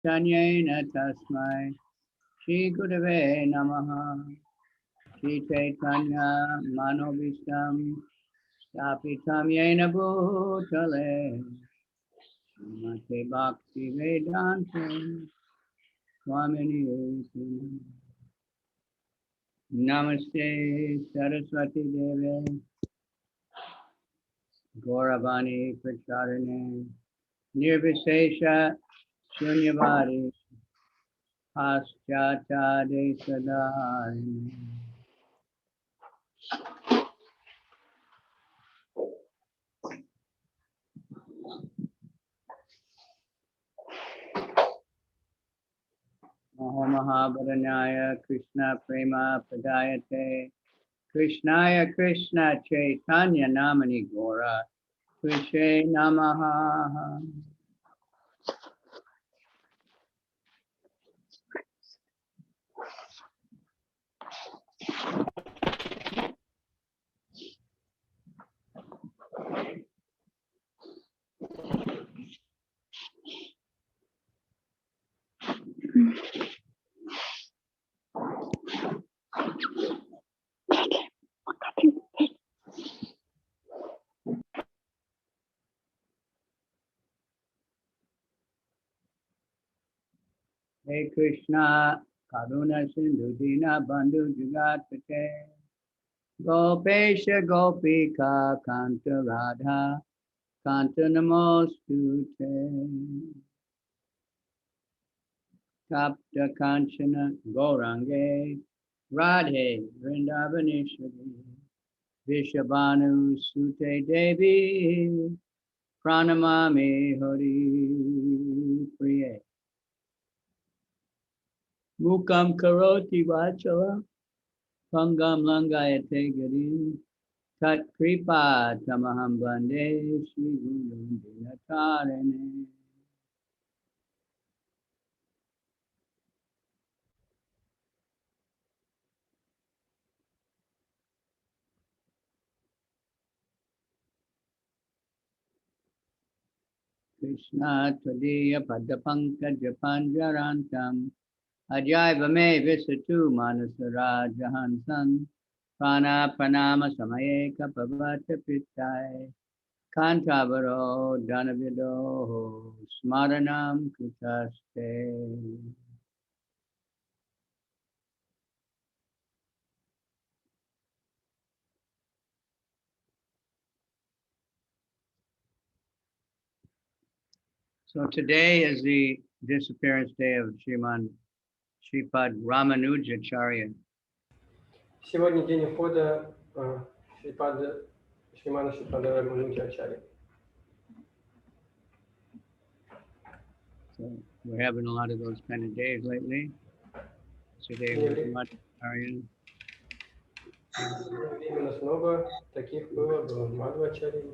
Chaitanyena Tasmai Shri Gurave Namaha Shri Chaitanya Manobishtam Stapitam Yena Bhutale Mate Bhakti Vedanta Swami Namaste Saraswati Deve Gauravani Pracharine Nirvishesha Shunyavadi Paschata Desadharine. Mahabaranyaya Krishna Prema Pradayate Krishnaya Krishna Chaitanya Namani Gora Krishe Namaha. Hey Krishna, Karuna Sindhu Dina Bandhu Jugatake, Gopesha Gopika Kanta Radha, Kanta Namostute, Tapta Kanchana Gorange, Radhe Vrindavaneshwari, Vishabhanu Sute Devi, Pranamami Hari Priye. Mukam Karoti Vachala, Pangam Langayate Garim, Tat Kripa Tamaham Bande, Shri Guru Dinatarene. Krishna Tvadiya Padapanka Japanjarantam, Ajayvame Visatu Manasara Jahansan, Prana Pranama Samaye Kapavata Pittai, Kantavaro Danavido Smaranam Kutaste. So today is the disappearance day of Sripad Ramanujacharya. Сегодня день ухода Шримана Шрипада Рамануджачарьи. So we're having a lot of those kind of days lately. Today was Ramanujacharya. У нас много таких было Мадхвачарьи.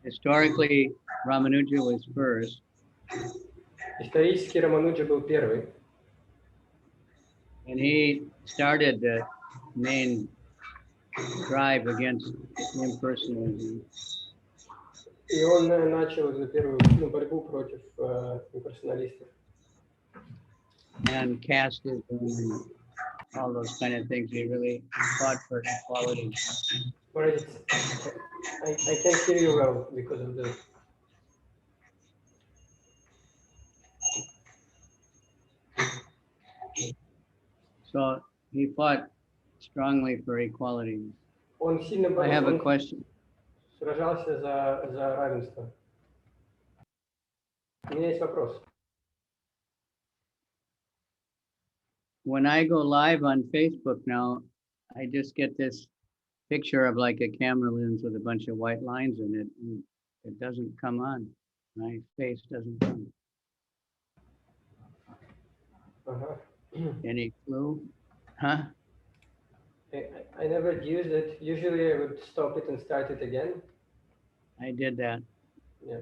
Historically, Ramanuja was first. Исторически Рамануджа был первый. And he started the main drive against impersonalism. И он начал эту первую борьбу против имперсоналистов. And casteism and all those kind of things. He really fought for equality. I can't hear you well because of the... So he fought strongly for equality. Он сильно I have a question. Сражался за равенство. У меня есть вопрос. When I go live on Facebook now, I just get this picture of like a camera lens with a bunch of white lines in it. And it doesn't come on. My face doesn't come. Any clue? Huh? I never used it. Usually I would stop it and start it again. I did that. Yeah.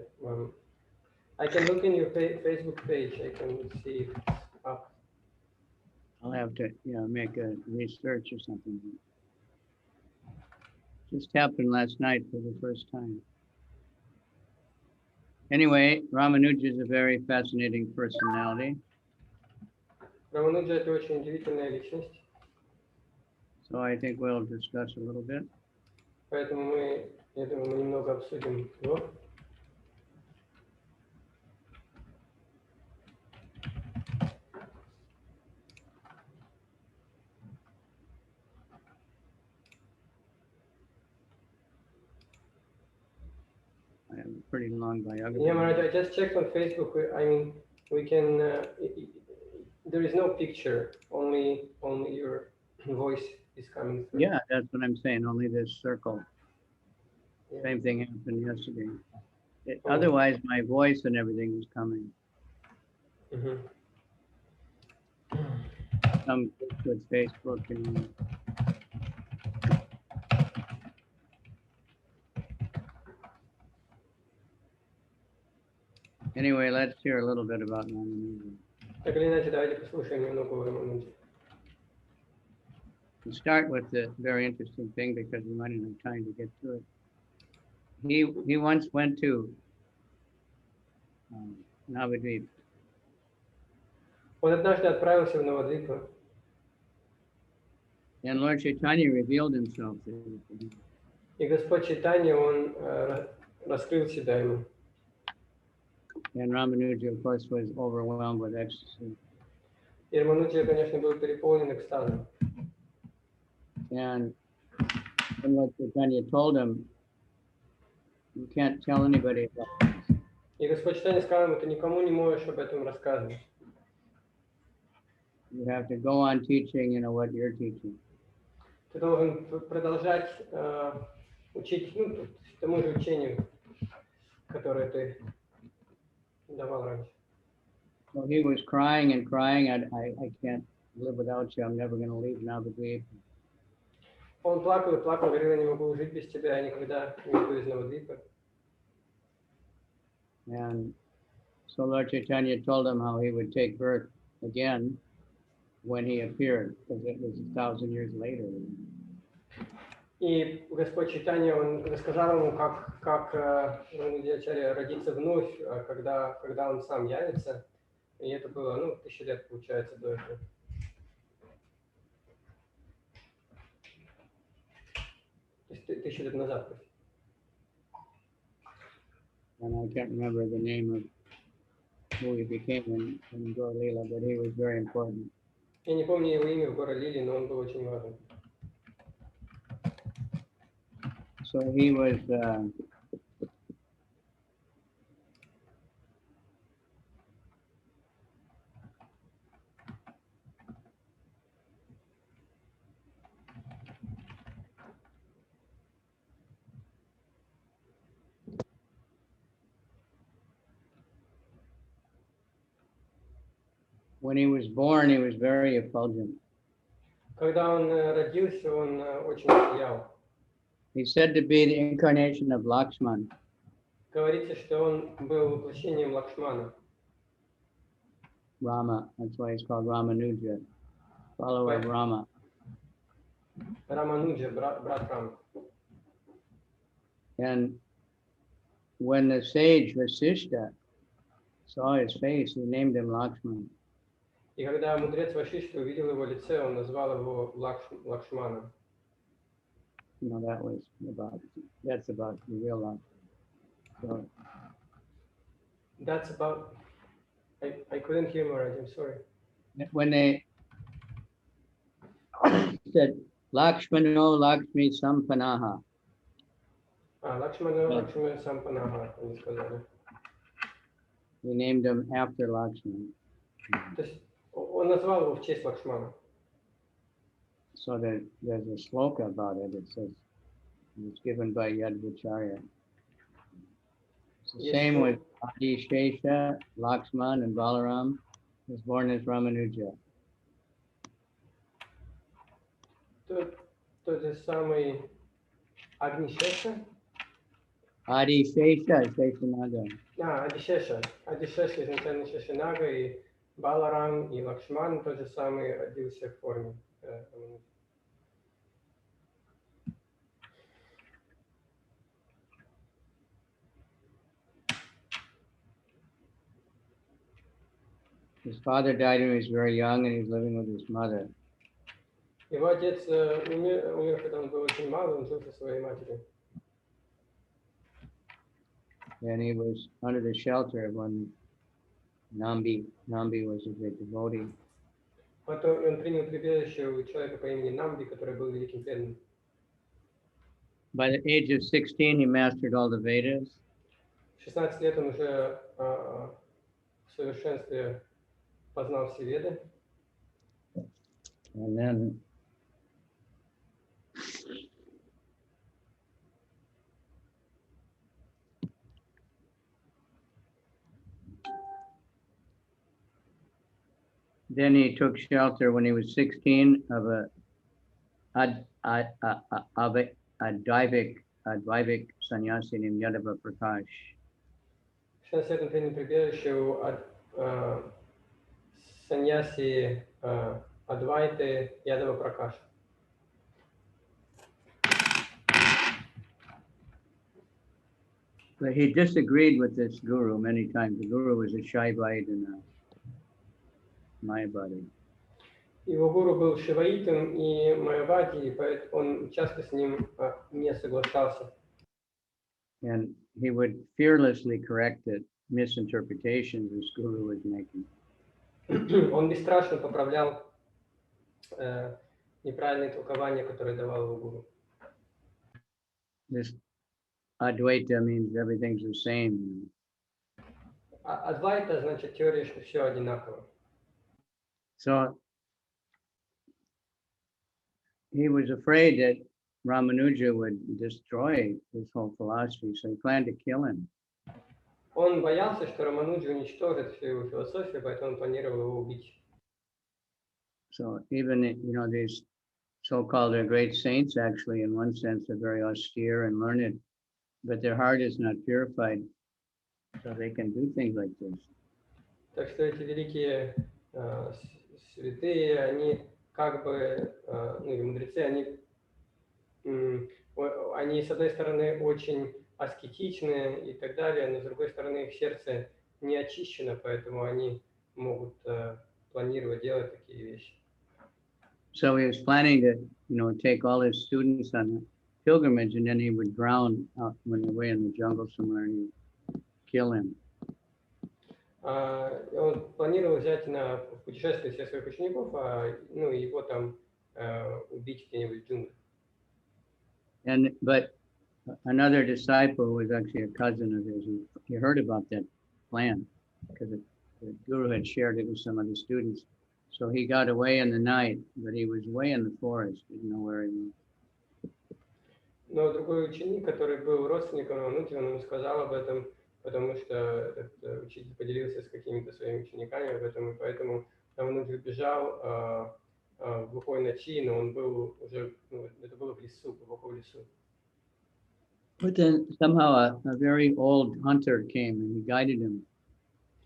I can look in your Facebook page. I can see if it's up. I'll have to, make a research or something. Just happened last night for the first time. Anyway, Ramanuja is a very fascinating personality. Рамануджа — это очень удивительная личность, So I think we'll discuss a little bit. поэтому я думаю, мы немного обсудим его. I have a pretty long biography. Yeah, Maharaj, I just checked on Facebook. I mean, we can. There is no picture. Only your voice is coming through. Yeah, that's what I'm saying. Only this circle. Yeah. Same thing happened yesterday. Oh. Otherwise, my voice and everything was coming. Mm-hmm. Some with Facebook and anyway, let's hear a little bit about Ramanuja. Так или иначе, давайте послушаем немного о Рамануджи. We'll start with the very interesting thing because we might not have time to get to it. He once went to Navadvip. Он однажды отправился в Навадвипу, And Lord Chaitanya revealed himself to him. и Господь Чайтанья, он раскрыл себя ему. And Ramanuja, of course, was overwhelmed with ecstasy. И Рамануджа, конечно, был переполнен экстазом. And Lord Chaitanya told him, you can't tell anybody about this. И Господь Чайтанья сказал ему: ты никому не можешь об этом рассказывать. You have to go on teaching, what you're teaching. Ты должен продолжать учить, тому же учению, которое ты давал раньше. So he was crying and crying. I can't live without you. I'm never going to leave Navadvip. Он плакал и плакал, говорил: я не могу жить без тебя, я никогда не уйду из Навадвипа. And so Lord Chaitanya told him how he would take birth again when he appeared, because it was 1,000 years later. И Господь Чайтанья, он рассказал ему, как Рамануджачарья родится вновь, когда он сам явится. И это было, 1000 лет, получается, до этого. То есть 1000 лет назад. And I can't remember the name of who he became in Gaur Leela, but he was very important. Я не помню его имя в Гора Лили, но он был очень важен. So he was when he was born, he was very effulgent. Когда он родился, он очень сиял. He's said to be the incarnation of Lakshman. Говорится, что он был воплощением Лакшмана. Rama, that's why he's called Ramanuja, follower of Rama. Рамануджа, брат Рама. And when the sage Vasishta saw his face, he named him Lakshman. И когда мудрец Вашишта увидел его лице, он назвал его Лакшманом. That's about the real Lakshman. So, That's about. I couldn't hear Maharaj, I'm sorry. when they said Lakshmano Lakshmi Sampanaha, Лакшмана Сампанаха, они сказали. he named him after Lakshman. То есть он назвал его в честь Лакшмана. So there's a sloka about it. It says it was given by Yadvacharya. It's the same with Adi Shesha, Lakshman, and Balaram. He was born as Ramanuja. Тот же самый Агнишеша. Adi Shesha, Sheshanaga. Адишеша. Адишеша изначально Шешанага, и Баларам, и Лакшман тот же самый родился в форме. His father died when he was very young, and he was living with his mother. Его отец умер, когда он был очень малый, он жил со своей матерью. And he was under the shelter of one Nambi. Nambi was a great devotee. Потом он принял прибежище у человека по имени Намби, который был великим преданным. By the age of 16, he mastered all the Vedas. В 16 лет он уже в совершенстве познал все веды. And then he took shelter when he was 16 of a Advaivik sannyasi named Yadava Prakash. В 16 лет он принял прибежище у саньяси Адвайты Ядава Пракаша. But he disagreed with this guru many times. The guru was a Shaivite and a Mayavadi. Его гуру был шиваитом и майавади, и поэтому он часто с ним не соглашался. And he would fearlessly correct the misinterpretations this guru was making. Он бесстрашно поправлял неправильные толкования, которые давал его гуру. This Advaita means everything's the same. Адвайта значит теория, что все одинаково. So he was afraid that Ramanuja would destroy this whole philosophy, so he planned to kill him. Он боялся, что Рамануджа уничтожит всю его философию, поэтому он планировал его убить. So even, these so-called great saints, actually, in one sense, are very austere and learned, but their heart is not purified, so they can do things like this. Так что эти великие святые, они как бы, или мудрецы, они с одной стороны очень аскетичны и так далее, но с другой стороны их сердце не очищено, поэтому они могут планировать делать такие вещи. So he was planning to, take all his students on a pilgrimage, and then he would drown out when away in the jungle somewhere and kill him. Он планировал взять в путешествие всех своих учеников, его там убить где-нибудь в джунглях. But another disciple was actually a cousin of his. He heard about that plan because the guru had shared it with some of the students. So he got away in the night, but he was way in the forest, didn't know where he was. Но другой ученик, который был родственником Рамануджи, он ему сказал об этом, потому что этот учитель поделился с какими-то своими учениками об этом, и поэтому Рамануджа бежал в глухой ночи, но он был уже, это было в лесу, глубоко в лесу. But then somehow a very old hunter came and he guided him,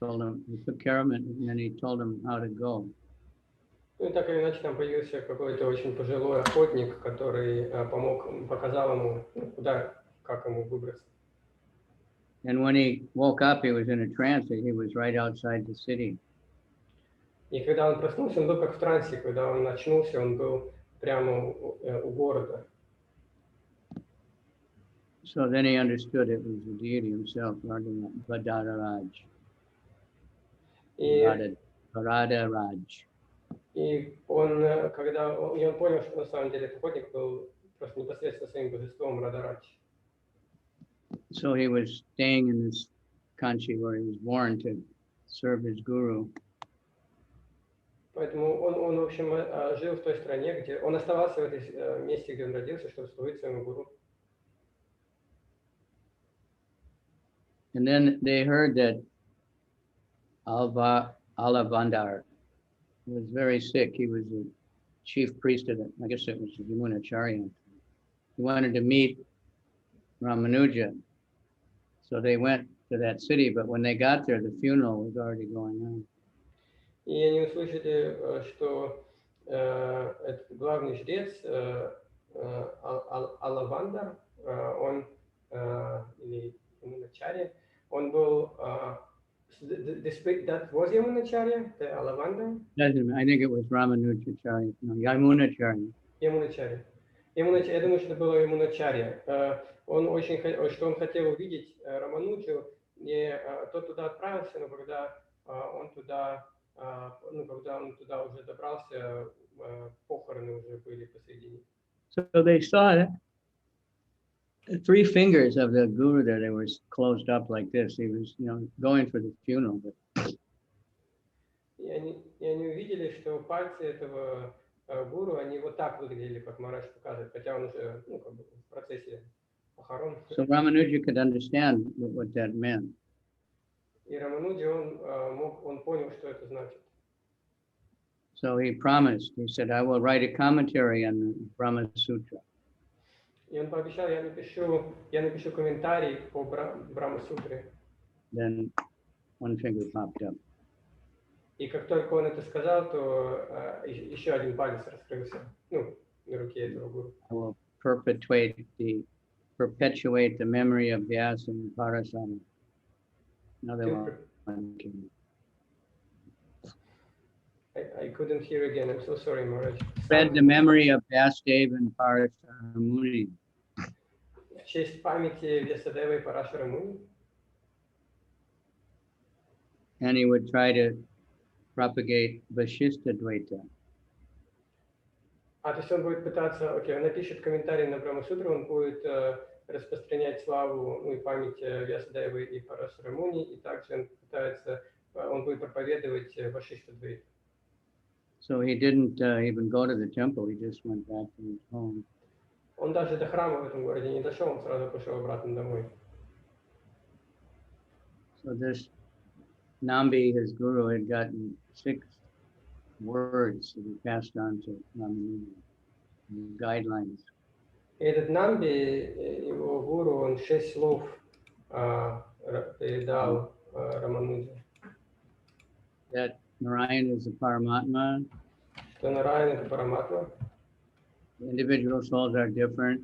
told him, he took care of him, and then he told him how to go. Ну и так или иначе там появился какой-то очень пожилой охотник, который показал ему, как ему выбраться. And when he woke up, he was in a trance. He was right outside the city. И когда он проснулся, он был как в трансе. Когда он очнулся, он был прямо у города. So then he understood it was the deity himself, Vadadaraj. Vadadaraj. И он понял, что на самом деле этот охотник был просто непосредственно своим божеством Радарадж. So he was staying in this country where he was born to serve his guru. Поэтому он, в общем, жил в той стране, где он оставался в этой месте, где он родился, чтобы служить своему гуру. And then they heard that Alavandar was very sick. He was the chief priest of I guess it was the Ramanujacharya. He wanted to meet Ramanuja. So they went to that city, but when they got there, the funeral was already going on. И они услышали, что этот главный жрец Алавандар, он или Раманujacharya, он был That was Yamunacharya, the Alavanda? I think it was Ramanujacharya, no, Yamunacharya. Yamunacharya. Я думаю, что это было Ямуначарья. Что он хотел увидеть Рамануджу, и тот туда отправился, но когда он туда уже добрался, похороны уже были посредине. So they saw that the 3 fingers of the guru there, they were closed up like this. He was, going for the funeral. But И они увидели, что пальцы этого гуру, они вот так выглядели, как Махарадж показывает, хотя он уже в процессе похорон. So Ramanuja could understand what that meant. И Рамануджа, он понял, что это значит. So he promised, he said, I will write a commentary on the Brahma Sutra. И он пообещал, я напишу комментарий по Брахма-сутре. Then one finger popped up. И как только он это сказал, то еще один палец раскрылся, на руке этого гуру. I will perpetuate the memory of Vyasa and Parasara. Another one came. I couldn't hear again. I'm so sorry, Maharaj. Spread the memory of Vyasadeva and Parasara Muni. В честь памяти Вьясадевы и Парашара Муни. And he would try to propagate Vasishtha Dvaita. То есть он будет пытаться, он напишет комментарий на Брахма-сутру, он будет распространять славу, и память Вьясадевы и Парашара Муни, и также он будет проповедовать Вашиштха Двайта. So he didn't even go to the temple, he just went back to his home. Он даже до храма в этом городе не дошел, он сразу пошел обратно домой. So this Nambi, his guru, had gotten 6 words that he passed on to Ramanuja, guidelines. И этот Намби, его гуру, он 6 слов передал Рамануджа. That Narayan is the Paramatma. Что Нараян это Параматма. The individual souls are different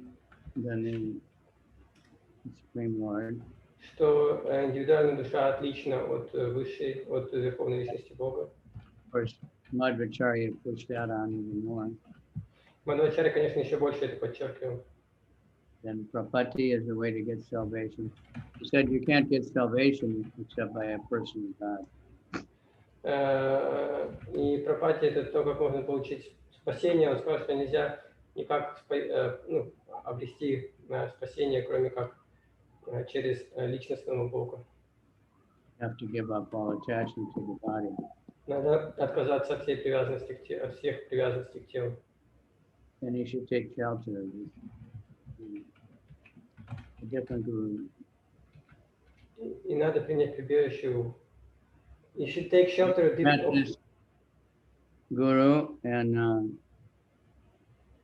than the Supreme Lord. Что индивидуальная душа отлична от высшей, от верховной личности Бога. Of course, Madhvacharya pushed that on even more. Мадхвачарья, конечно, еще больше это подчеркивал. Then Prapati is the way to get salvation. He said you can't get salvation except by a person of God. И Прапати это то, как можно получить спасение. Он сказал, что нельзя никак обрести спасение, кроме как через личностного Бога. You have to give up all attachment to the body. Надо отказаться от всех привязанностей к телу. Then you should take shelter of a different guru. И надо принять прибежище. You should take shelter of This guru and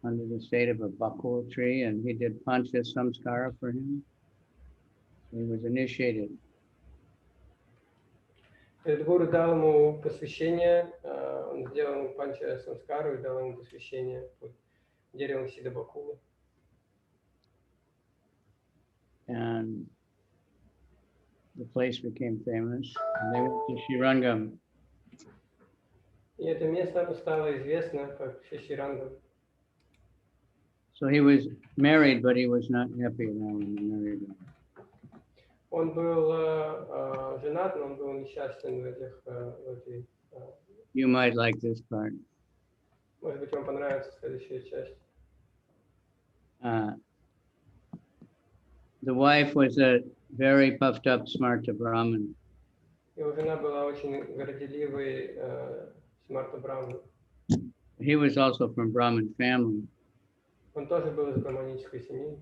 under the shade of a bakul tree, and he did pancha samskara for him. He was initiated. Этот гуру дал ему посвящение, он сделал ему панча самскару и дал ему посвящение под деревом Сида Бакулы. And the place became famous. And they went to Shirangam. И это место стало известно как Шиширангам. So he was married, but he was not happy now when he married him. Он был женат, но он был несчастен в этой. You might like this part. Может быть, вам понравится следующая часть. The wife was a very puffed up, smart Brahmin. Его жена была очень горделивой смарта Брахман. He was also from Brahmin family. Он тоже был из браманической семьи.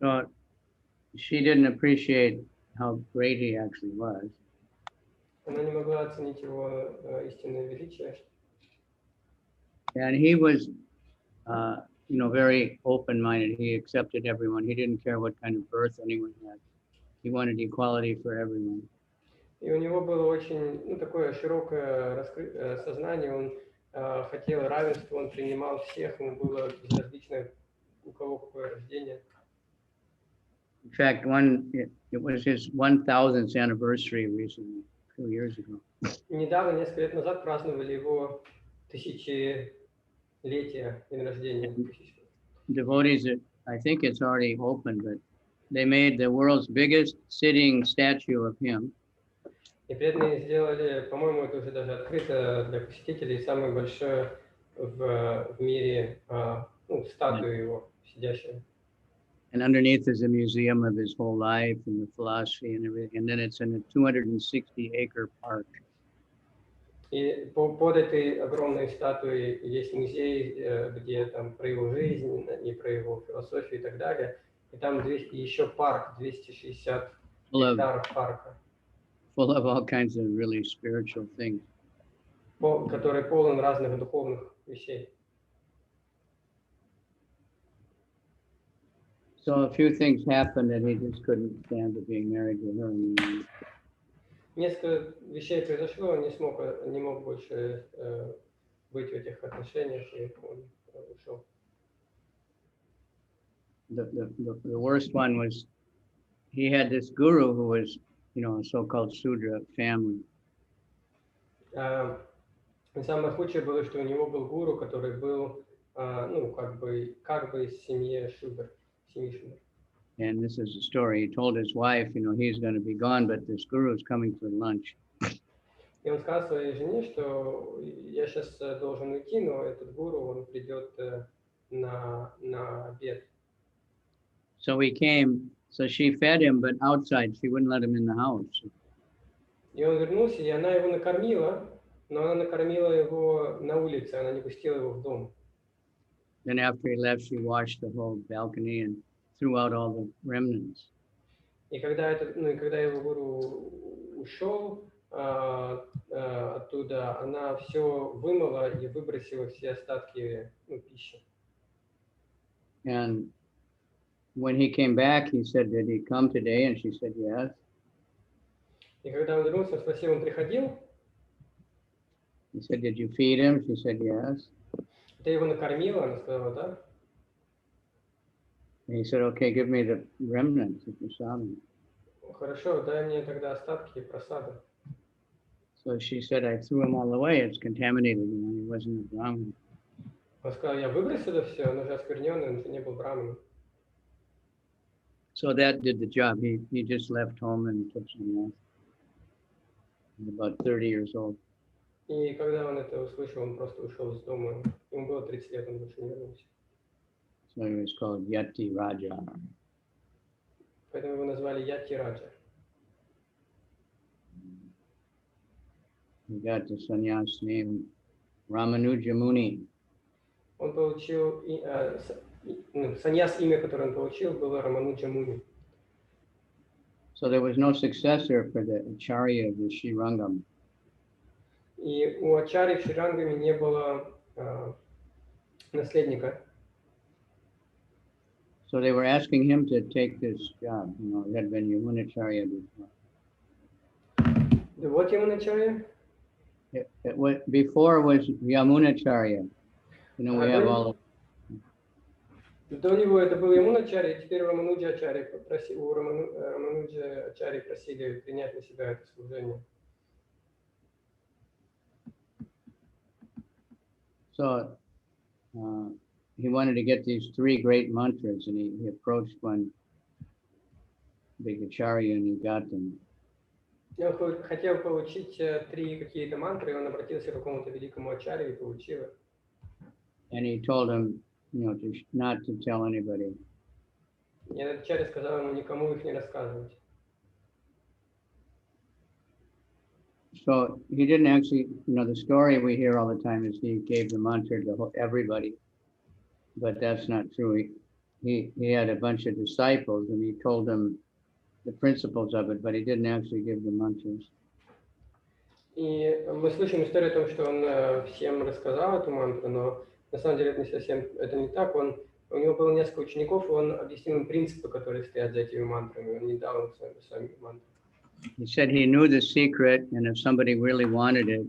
So she didn't appreciate how great he actually was. Она не могла оценить его истинное величие. And he was, very open-minded. He accepted everyone. He didn't care what kind of birth anyone had. He wanted equality for everyone. И у него было очень, такое широкое сознание. Он хотел равенства, он принимал всех, ему было безразлично, у кого какое рождение. In fact, it was his 1000th anniversary recently, 2 years ago. Недавно, несколько лет назад, праздновали его тысячелетие, день рождения. Devotees, I think it's already open, but they made the world's biggest sitting statue of him. И преданные сделали, по-моему, это уже даже открыто для посетителей, самое большое в мире статую его, сидящую. And underneath is a museum of his whole life and the philosophy and everything. And then it's in a 260-acre park. И под этой огромной статуей есть музей, где там про его жизнь и про его философию и так далее. И там еще парк, 260 гектаров парка. Full of all kinds of really spiritual things. Который полон разных духовных вещей. So a few things happened and he just couldn't stand to being married to her. Несколько вещей произошло, он не мог больше быть в этих отношениях, и он ушел. The worst one was he had this guru who was, a so-called Sudra family. Самое худшее было, что у него был гуру, который был, как бы из семьи Шудр. And this is a story. He told his wife, he's going to be gone, but this guru is coming for lunch. И он сказал своей жене, что я сейчас должен уйти, но этот гуру, он придет на обед. So he came, so she fed him, but outside, she wouldn't let him in the house. И он вернулся, и она его накормила, но она накормила его на улице, она не пустила его в дом. Then after he left, she washed the whole balcony and threw out all the remnants. И когда его гуру ушел оттуда, она все вымыла и выбросила все остатки пищи. And when he came back, he said, "Did he come today?" And she said, "Yes." И когда он вернулся, он спросил, он приходил? He said, "Did you feed him?" She said, "Yes." Ты его накормила? Она сказала, да. And he said, "Okay, give me the remnants of the Swami." Хорошо, дай мне тогда остатки просада. So she said, "I threw him all away. It's contaminated. He wasn't a Brahmin." Он сказал, я выбросила все, он уже оскверненный, он же не был браманом. So that did the job. He just left home and took some rest. He was about 30 years old. И когда он это услышал, он просто ушел из дома. Ему было 30 лет, он больше не вернулся. So he was called Yati Raja. Поэтому его назвали Яти Раджа. He got the sannyas name Ramanujamuni. Он получил саньяс, имя, которое он получил, было Рамануджамуни. So there was no successor for the acharya of the Srirangam. И у ачарьи в Шрирангаме не было наследника. So they were asking him to take this job. It had been Yamunacharya before. Вот Ямуначарья. Before was Yamunacharya. We have all. До него это был Ямуначарья, теперь Рамануджачарьи у Рамануджачарьи просили принять на себя это служение. So he wanted to get these 3 great mantras, and he approached one big acharya, and he got them. Он хотел получить 3 какие-то мантры, и он обратился к какому-то великому ачарье и получил их. And he told him, not to tell anybody. И этот ачарья сказал ему никому их не рассказывать. So he didn't actually, the story we hear all the time is he gave the mantra to everybody, but that's not true. He had a bunch of disciples and he told them the principles of it, but he didn't actually give the mantras. И мы слышим историю о том, что он всем рассказал эту мантру, но на самом деле это не так. У него было несколько учеников, и он объяснил им принципы, которые стоят за этими мантрами. Он не дал им сами мантры. He said he knew the secret, and if somebody really wanted it,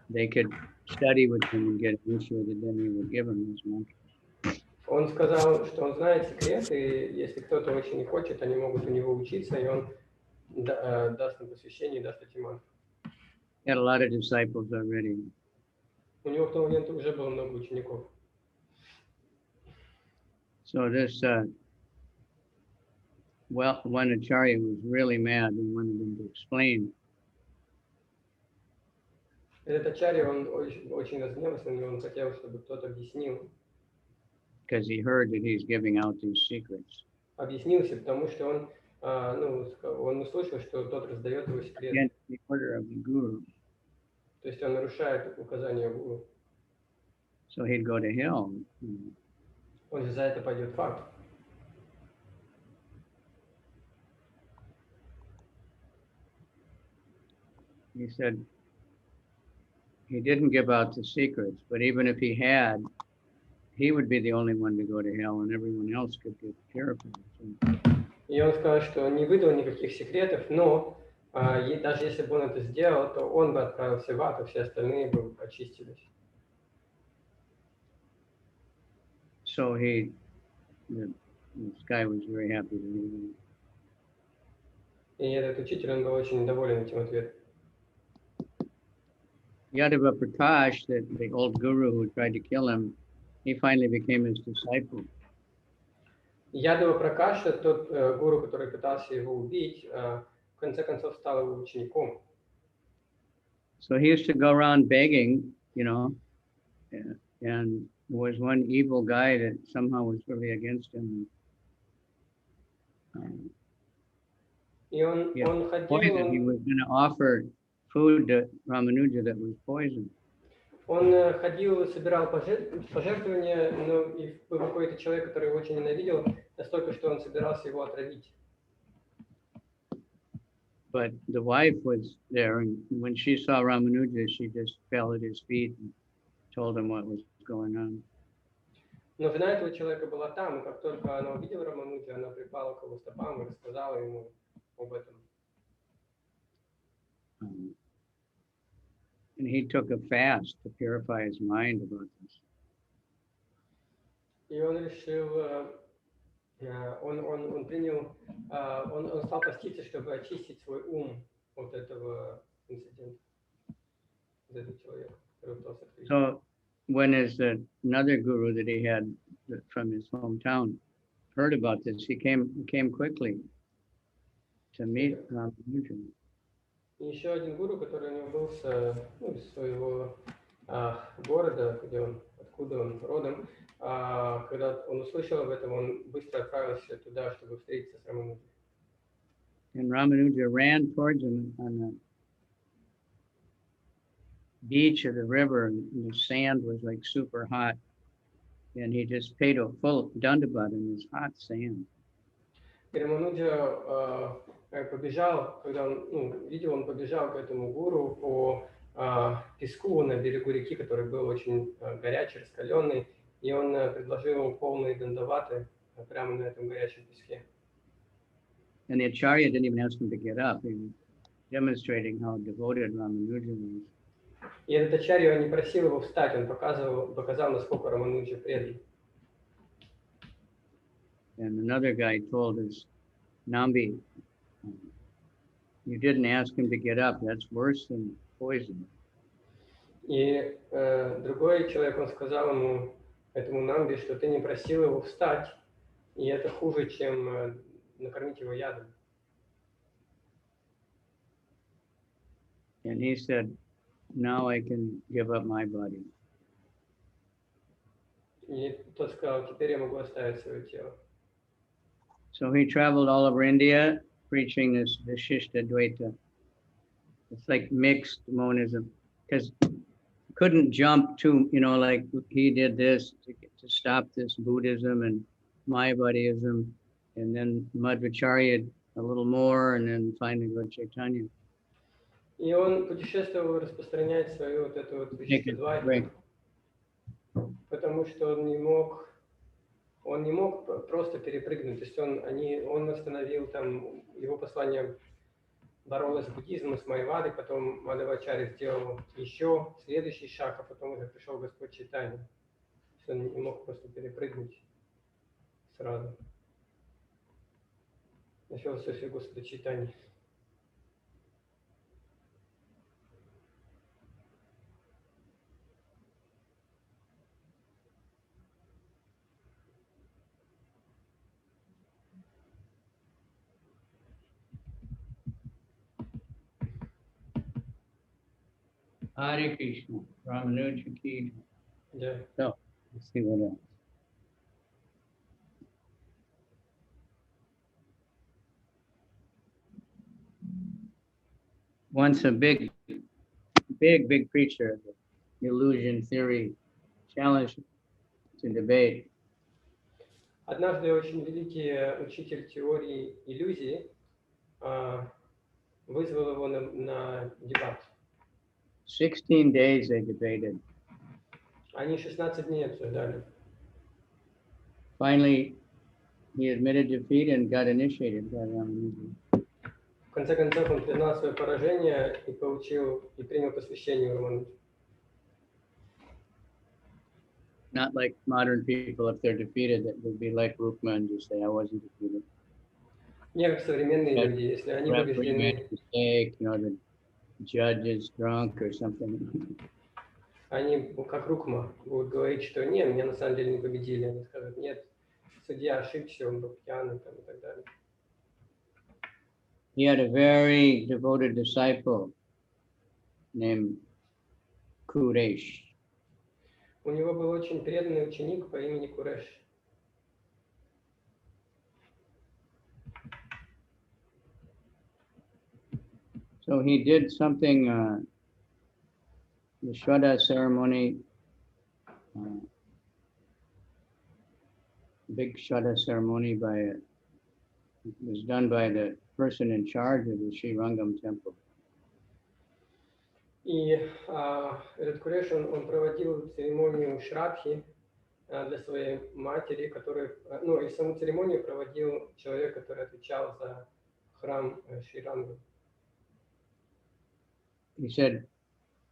they could study with him and get initiated, then he would give them these mantras. Он сказал, что он знает секрет, и если кто-то очень не хочет, они могут у него учиться, и он даст им посвящение, даст эти мантры. He had a lot of disciples already. У него в тот момент уже было много учеников. So this Ramanujacharya was really mad and wanted him to explain. Этот ачарья, он очень разгневался, но он хотел, чтобы кто-то объяснил. Because he heard that he's giving out these secrets. Объяснился, потому что он услышал, что тот раздает его секреты. Against the order of the guru. То есть он нарушает указания гуру. So he'd go to hell. Он же за это пойдет в ад. He said he didn't give out the secrets, but even if he had, he would be the only one to go to hell, and everyone else could get purified. И он сказал, что не выдал никаких секретов, но даже если бы он это сделал, то он бы отправился в ад, а все остальные бы очистились. So this guy was very happy to hear that. И этот учитель, он был очень доволен этим ответом. Yadava Prakash, the old guru who tried to kill him, he finally became his disciple. Ядава Пракаша, тот гуру, который пытался его убить, в конце концов стал его учеником. So he used to go around begging, and there was one evil guy that somehow was really against him. И он He ходил, was going to offer food to Ramanuja that was poisoned. Он ходил, собирал пожертвования, но и был какой-то человек, который его очень ненавидел, настолько, что он собирался его отравить. But the wife was there, and when she saw Ramanuja, she just fell at his feet and told him what was going on. Но жена этого человека была там, и как только она увидела Рамануджа, она припала к его стопам и рассказала ему об этом. And he took a fast to purify his mind about this. И он решил, он принял, он стал поститься, чтобы очистить свой ум от этого инцидента, от этого человека, который пытался открыть. So when another guru that he had from his hometown heard about this, he came quickly to meet Ramanuja. И еще один гуру, который у него был из своего города, откуда он родом, когда он услышал об этом, он быстро отправился туда, чтобы встретиться с Рамануджей. And Ramanuja ran towards him on the beach of the river, and the sand was like super hot. And he just paid a full dandavat in this hot sand. И Рамануджа побежал, когда он побежал к этому гуру по песку на берегу реки, который был очень горячий, раскаленный, и он предложил ему полные дандаваты прямо на этом горячем песке. And the Acharya didn't even ask him to get up. He was demonstrating how devoted Ramanuja was. И этот ачарья не просил его встать, он показал, насколько Рамануджа предан. And another guy told us, Nambi, you didn't ask him to get up. That's worse than poison. И другой человек, он сказал этому Намби, что ты не просил его встать, и это хуже, чем накормить его ядом. And he said, now I can give up my body. И тот сказал, теперь я могу оставить свое тело. So he traveled all over India preaching this Vishishta Dvaita. It's like mixed monism, because couldn't jump to, like he did this to stop this Buddhism and Mayavadism, and then Madhvacharya a little more, and then finally Lord Chaitanya. И он путешествовал распространять свою вот эту вот Вишишта Двайту, потому что он не мог просто перепрыгнуть, то есть он остановил там, его послание боролось с буддизмом, с Майявадой, потом Мадхвачарья сделал еще следующий шаг, а потом уже пришел Господь Чайтанья. Он не мог просто перепрыгнуть сразу. На философию Господа Чайтаньи. Hare Krishna, Ramanujacharya. Yeah. So, let's see what else. Once a big preacher of the illusion theory challenged to debate. Однажды очень великий учитель теории иллюзии вызвал его на дебат. 16 days they debated. Они 16 дней обсуждали. Finally, he admitted defeat and got initiated by Ramanuja. В конце концов, он признал свое поражение и принял посвящение Рамануджи. Not like modern people, if they're defeated, that would be like Rukma and just say, I wasn't defeated. Не как современные That люди, если они referee made побеждены, a mistake, the judge is drunk or something. они как Рукма будут говорить, что нет, меня на самом деле не победили. Они скажут, нет, судья ошибся, он был пьяный там, и так далее. He had a very devoted disciple named Kuresh. У него был очень преданный ученик по имени Куреш. So he did something, the Shraddha ceremony, big Shraddha ceremony was done by the person in charge of the Sri Rangam temple. И этот Куреш, он проводил церемонию Шрадхи для своей матери, и саму церемонию проводил человек, который отвечал за храм Шри Рангам. He said,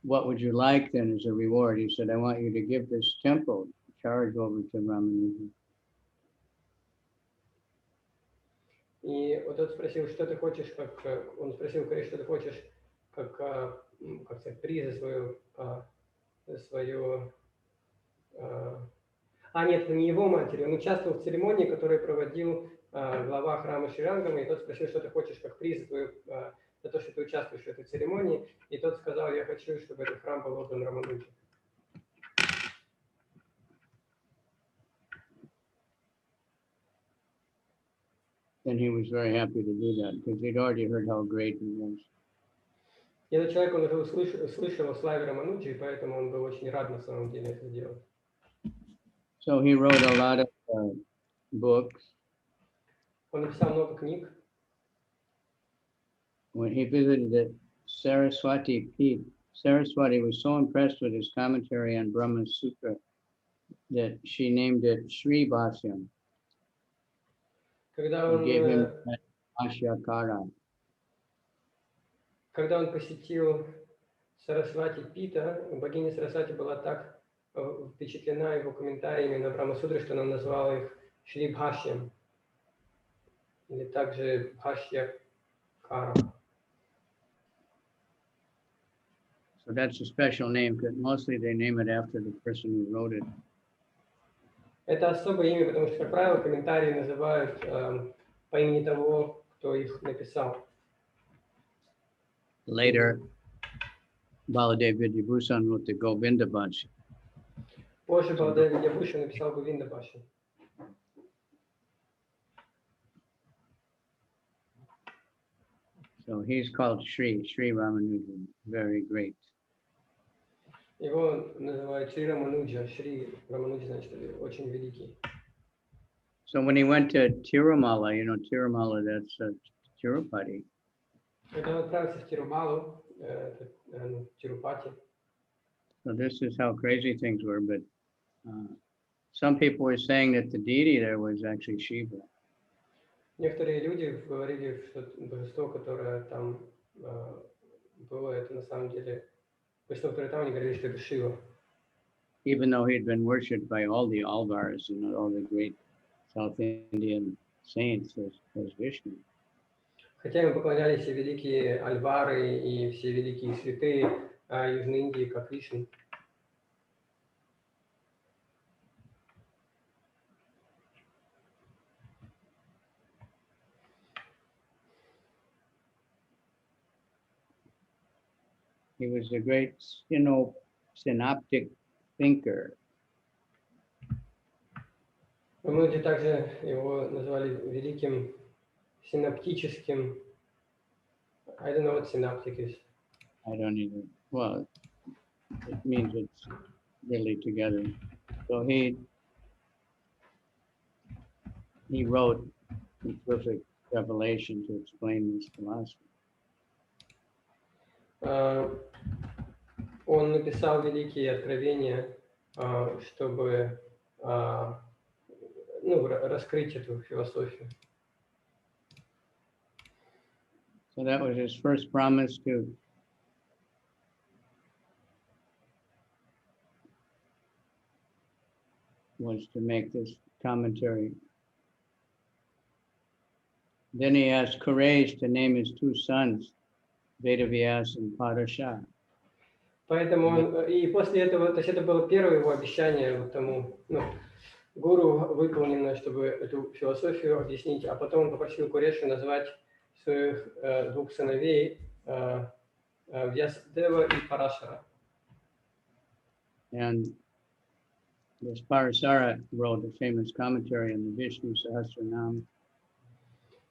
what would you like then as a reward? He said, I want you to give this temple charge over to Ramanuja. И вот тот спросил, что ты хочешь, он спросил Куреш, что ты хочешь, как сказать, приз за свою... нет, это не его матери, он участвовал в церемонии, которую проводил глава храма Шри Рангама, и тот спросил, что ты хочешь, как приз за то, что ты участвуешь в этой церемонии, и тот сказал, я хочу, чтобы этот храм был отдан Рамануджи. And he was very happy to do that because he'd already heard how great he was. И этот человек, он уже услышал о славе Рамануджи, и поэтому он был очень рад на самом деле это сделать. So he wrote a lot of books. Он написал много книг. When he visited the Saraswati Peeth, Saraswati was so impressed with his commentary on Brahma Sutra that she named it Sri Bhashyam. Когда And gave him Ashyakara. Когда он посетил Сарасвати Пита, богиня Сарасвати была так впечатлена его комментариями на Брахма-сутры, что она назвала их Шри Бхашьям, или также Бхашьякара. So that's a special name because mostly they name it after the person who wrote it. Это особое имя, потому что, как правило, комментарии называют по имени того, кто их написал. Later, Baladev Vidyabhushan wrote the Govinda Bhashya. Позже Баладев Видьябхушан написал Говинда Бхашья. So he's called Sri Ramanuja, very great. Его называют Шри Рамануджа. Шри Рамануджа значит очень великий. So when he went to Tirumala, Tirumala, that's Tirupati. Когда он отправился в Тирумалу, Тирупати. So this is how crazy things were, but some people were saying that the deity there was actually Shiva. Некоторые люди говорили, что божество, которое там было, это на самом деле божество, которое там, они говорили, что это Шива. Even though he had been worshipped by all the Alvars, all the great South Indian saints as Vishnu. Хотя им поклонялись и великие альвары, и все великие святые Южной Индии, как Вишну. He was a great synoptic thinker. Многие также его назвали великим синаптическим. I don't know what synaptic is. I don't even, well, it means it's really together. So he wrote the perfect revelation to explain this philosophy. Он написал великие откровения, чтобы раскрыть эту философию. So that was his first promise was to make this commentary. Then he asked courage to name his two sons, Vedavyas and Parasha. Поэтому он, и после этого, то есть это было первое его обещание вот тому, гуру выполнено, чтобы эту философию объяснить, а потом он попросил Курешу назвать своих двух сыновей Вьясадева и Парашара. And this Parasara wrote a famous commentary on the Vishnu Sahasranam.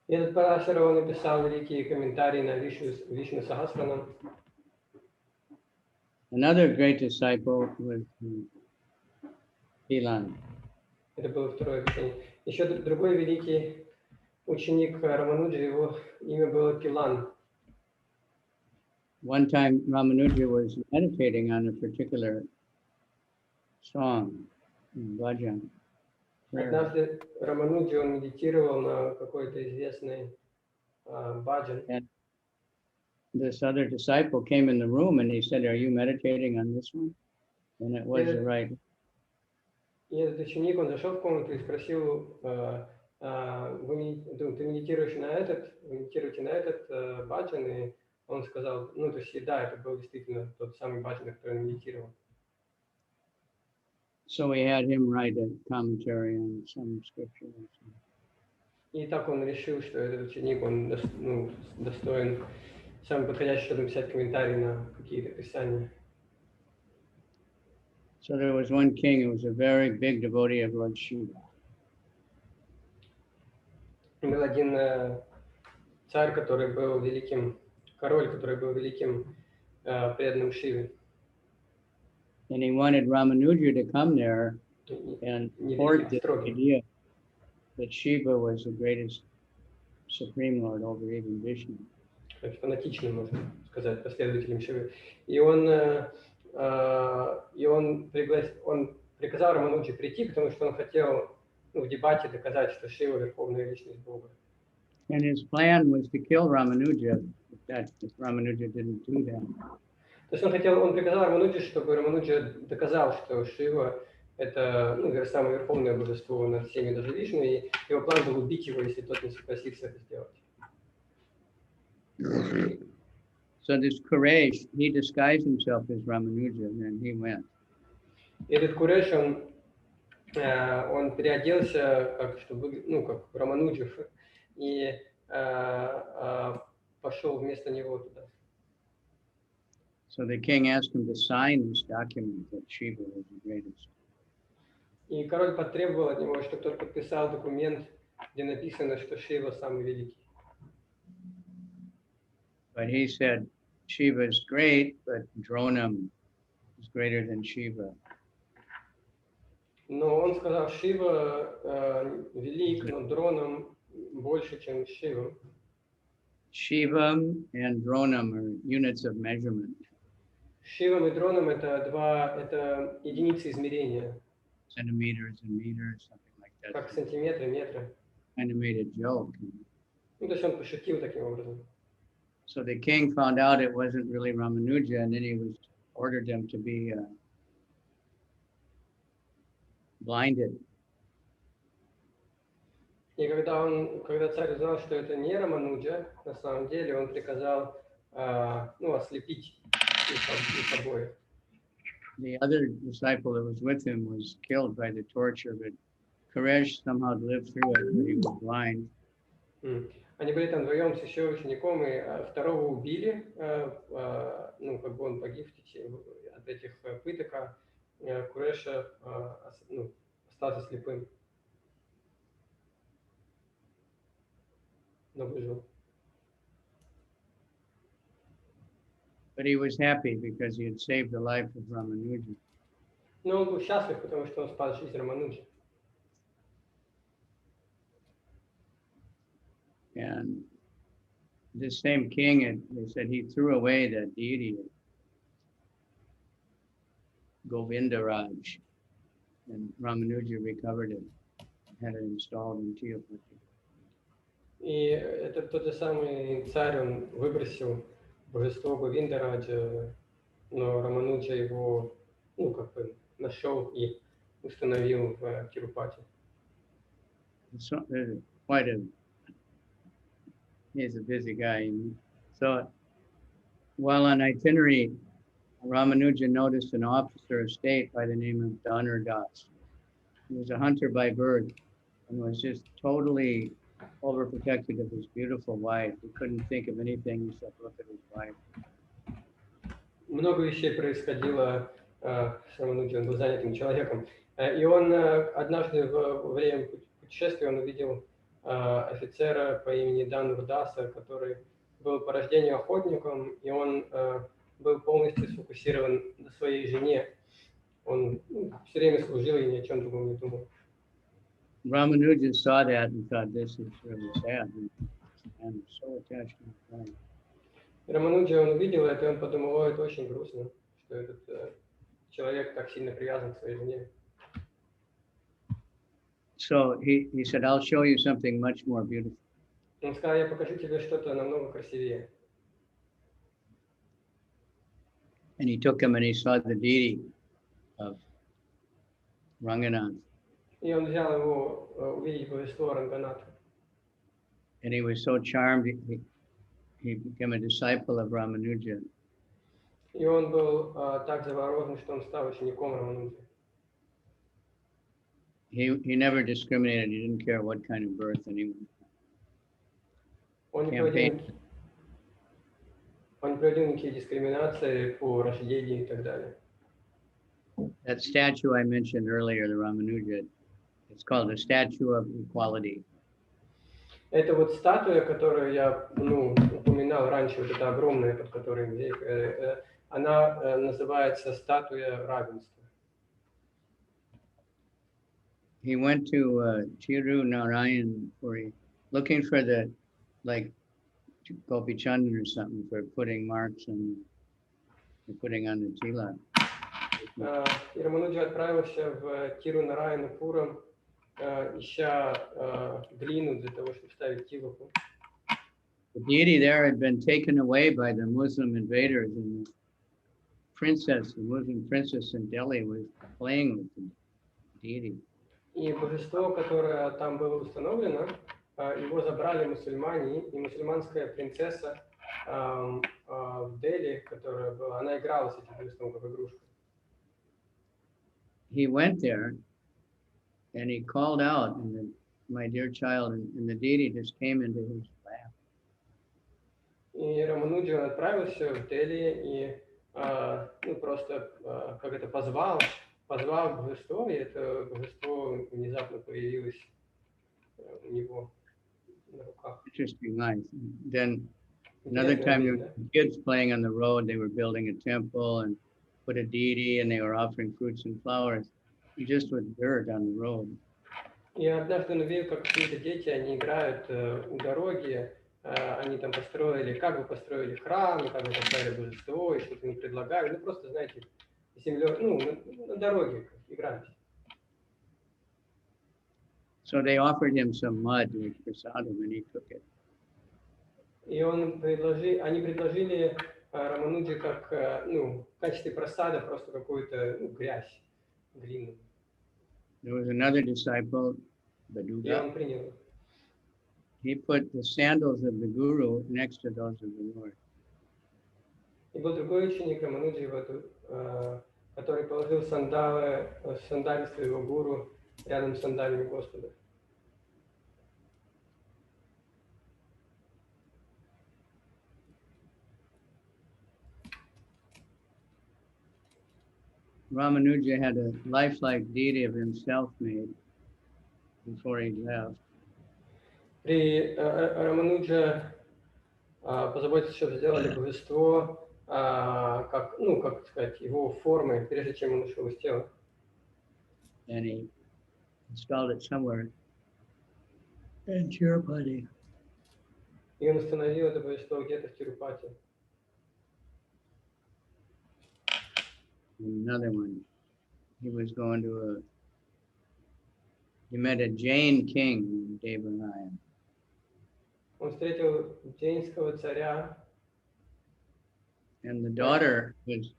И этот Парашара, он написал великие комментарии на Вишну Сахасранам. Another great disciple was Pilan. Это было второе объяснение. Еще другой великий ученик Рамануджи, его имя было Пилан. One time Ramanuja was meditating on a particular song, bhajan. Однажды Рамануджи, он медитировал на какой-то известный баджан. And this other disciple came in the room and he said, "Are you meditating on this one?" And it was the right. И этот ученик, он зашел в комнату и спросил, ты медитируете на этот баджан? И он сказал, то есть, да, это был действительно тот самый баджан, на который он медитировал. So we had him write a commentary on some scripture. И так он решил, что этот ученик, он достоин, самый подходящий, чтобы написать комментарий на какие-то писания. So there was one king who was a very big devotee of Lord Shiva. Был один царь, который был великим, король, который был великим преданным Шиве. And he wanted Ramanuja to come there and support the idea that Shiva was the greatest Supreme Lord over even Vishnu. Фанатичным, можно сказать, последователем Шивы. И он приказал Рамануджи прийти, потому что он хотел в дебате доказать, что Шива верховная личность Бога. And his plan was to kill Ramanuja if Ramanuja didn't do that. То есть он приказал Рамануджи, чтобы Рамануджа доказал, что Шива это самое верховное божество над всеми, даже Вишну, и его план был убить его, если тот не согласится это сделать. So this Kuresh, he disguised himself as Ramanuja, and then he went. Этот Куреш, он переоделся как Рамануджа, и пошел вместо него туда. So the king asked him to sign this document that Shiva was the greatest. И король потребовал от него, чтобы тот подписал документ, где написано, что Шива самый великий. But he said, Shiva is great, but Dronam is greater than Shiva. Но он сказал, Шива велик, но Дронам больше, чем Шива. Shivam and Dronam are units of measurement. Шивам и Дронам это единицы измерения. Centimeters and meters, something like that. Как сантиметры, метры. Kind of made a joke. То есть он пошутил таким образом. So the king found out it wasn't really Ramanuja, and then he ordered them to be blinded. И когда царь узнал, что это не Рамануджа, на самом деле он приказал ослепить их обоих. The other disciple that was with him was killed by the torture, but Koresh somehow lived through it, but he was blind. Они были там вдвоем с еще учеником, и второго убили, он погиб от этих пыток, а Куреша остался слепым, но выжил. But he was happy because he had saved the life of Ramanuja. Но он был счастлив, потому что он спас жизнь Рамануджи. And this same king, they said he threw away the deity of Govindaraj, and Ramanuja recovered it, had it installed in Tirupati. И это тот же самый царь, он выбросил божество Говиндараджа, но Рамануджа его, нашел и установил в Тирупати. So, he's a busy guy. So while on itinerary, Ramanuja noticed an officer of state by the name of Dhanar Das. He was a hunter by birth and was just totally overprotected of his beautiful wife. He couldn't think of anything except look at his wife. Много вещей происходило с Рамануджей, он был занятым человеком. И он однажды во время путешествия он увидел офицера по имени Дhanur Dasa, который был по рождению охотником, и он был полностью сфокусирован на своей жене. Он все время служил и ни о чем другом не думал. Ramanuja saw that and thought, this is really sad. I'm so attached to my wife. Рамануджа, он увидел это, и он подумал, это очень грустно, что этот человек так сильно привязан к своей жене. So he said, I'll show you something much more beautiful. Он сказал, я покажу тебе что-то намного красивее. And he took him and he saw the deity of Ranganath. И он взял его увидеть божество Ранганатха. And he was so charmed, he became a disciple of Ramanuja. И он был так заворожен, что он стал учеником Рамануджи. He never discriminated. He didn't care what kind of birth anyone. Он не проводил никакие дискриминации по рождению и так далее. That statue I mentioned earlier, the Ramanuja, it's called the Statue of Equality. Это вот статуя, которую я упоминал раньше, вот эта огромная, под которой она называется статуя равенства. He went to Tirunarayan looking for the, like, Kavicandra or something for putting marks and putting on the tila. И Рамануджа отправился в Тирунараяна-пурам, ища глину для того, чтобы ставить тилаку. The deity there had been taken away by the Muslim invaders, and the Muslim princess in Delhi was playing with the deity. И божество, которое там было установлено, его забрали мусульмане, и мусульманская принцесса в Дели, которая была, она играла с этим божеством как игрушка. He went there and he called out, and my dear child, and the deity just came into his lap. И Рамануджа отправился в Дели и просто позвал божество, и это божество внезапно появилось у него на руках. Interesting life. Then another time there were kids playing on the road. They were building a temple and put a deity, and they were offering fruits and flowers. He just was dirt on the road. И однажды он увидел, как какие-то дети, они играют у дороги, они там построили храм, как бы поставили божество, и что-то им предлагали. Просто, знаете, на дороге играть. So they offered him some mud to prasadam, and he took it. И они предложили Рамануджи как, в качестве просада просто какую-то грязь, глину. There was another disciple, И Baduga. он принял. he put the sandals of the Guru next to those of the Lord. И был другой ученик Рамануджи, который положил сандали своего гуру рядом с сандалями Господа. Ramanuja had a lifelike deity of himself made before he left. При Рамануджа позаботился, чтобы сделали божество, как сказать, его формы, прежде чем он ушел из тела. And he installed it somewhere in Tirupati. И он установил это божество где-то в Тирупати. Another one. He was going to he met a Jain king in Devanaya. Он встретил джейнского царя. And the daughter was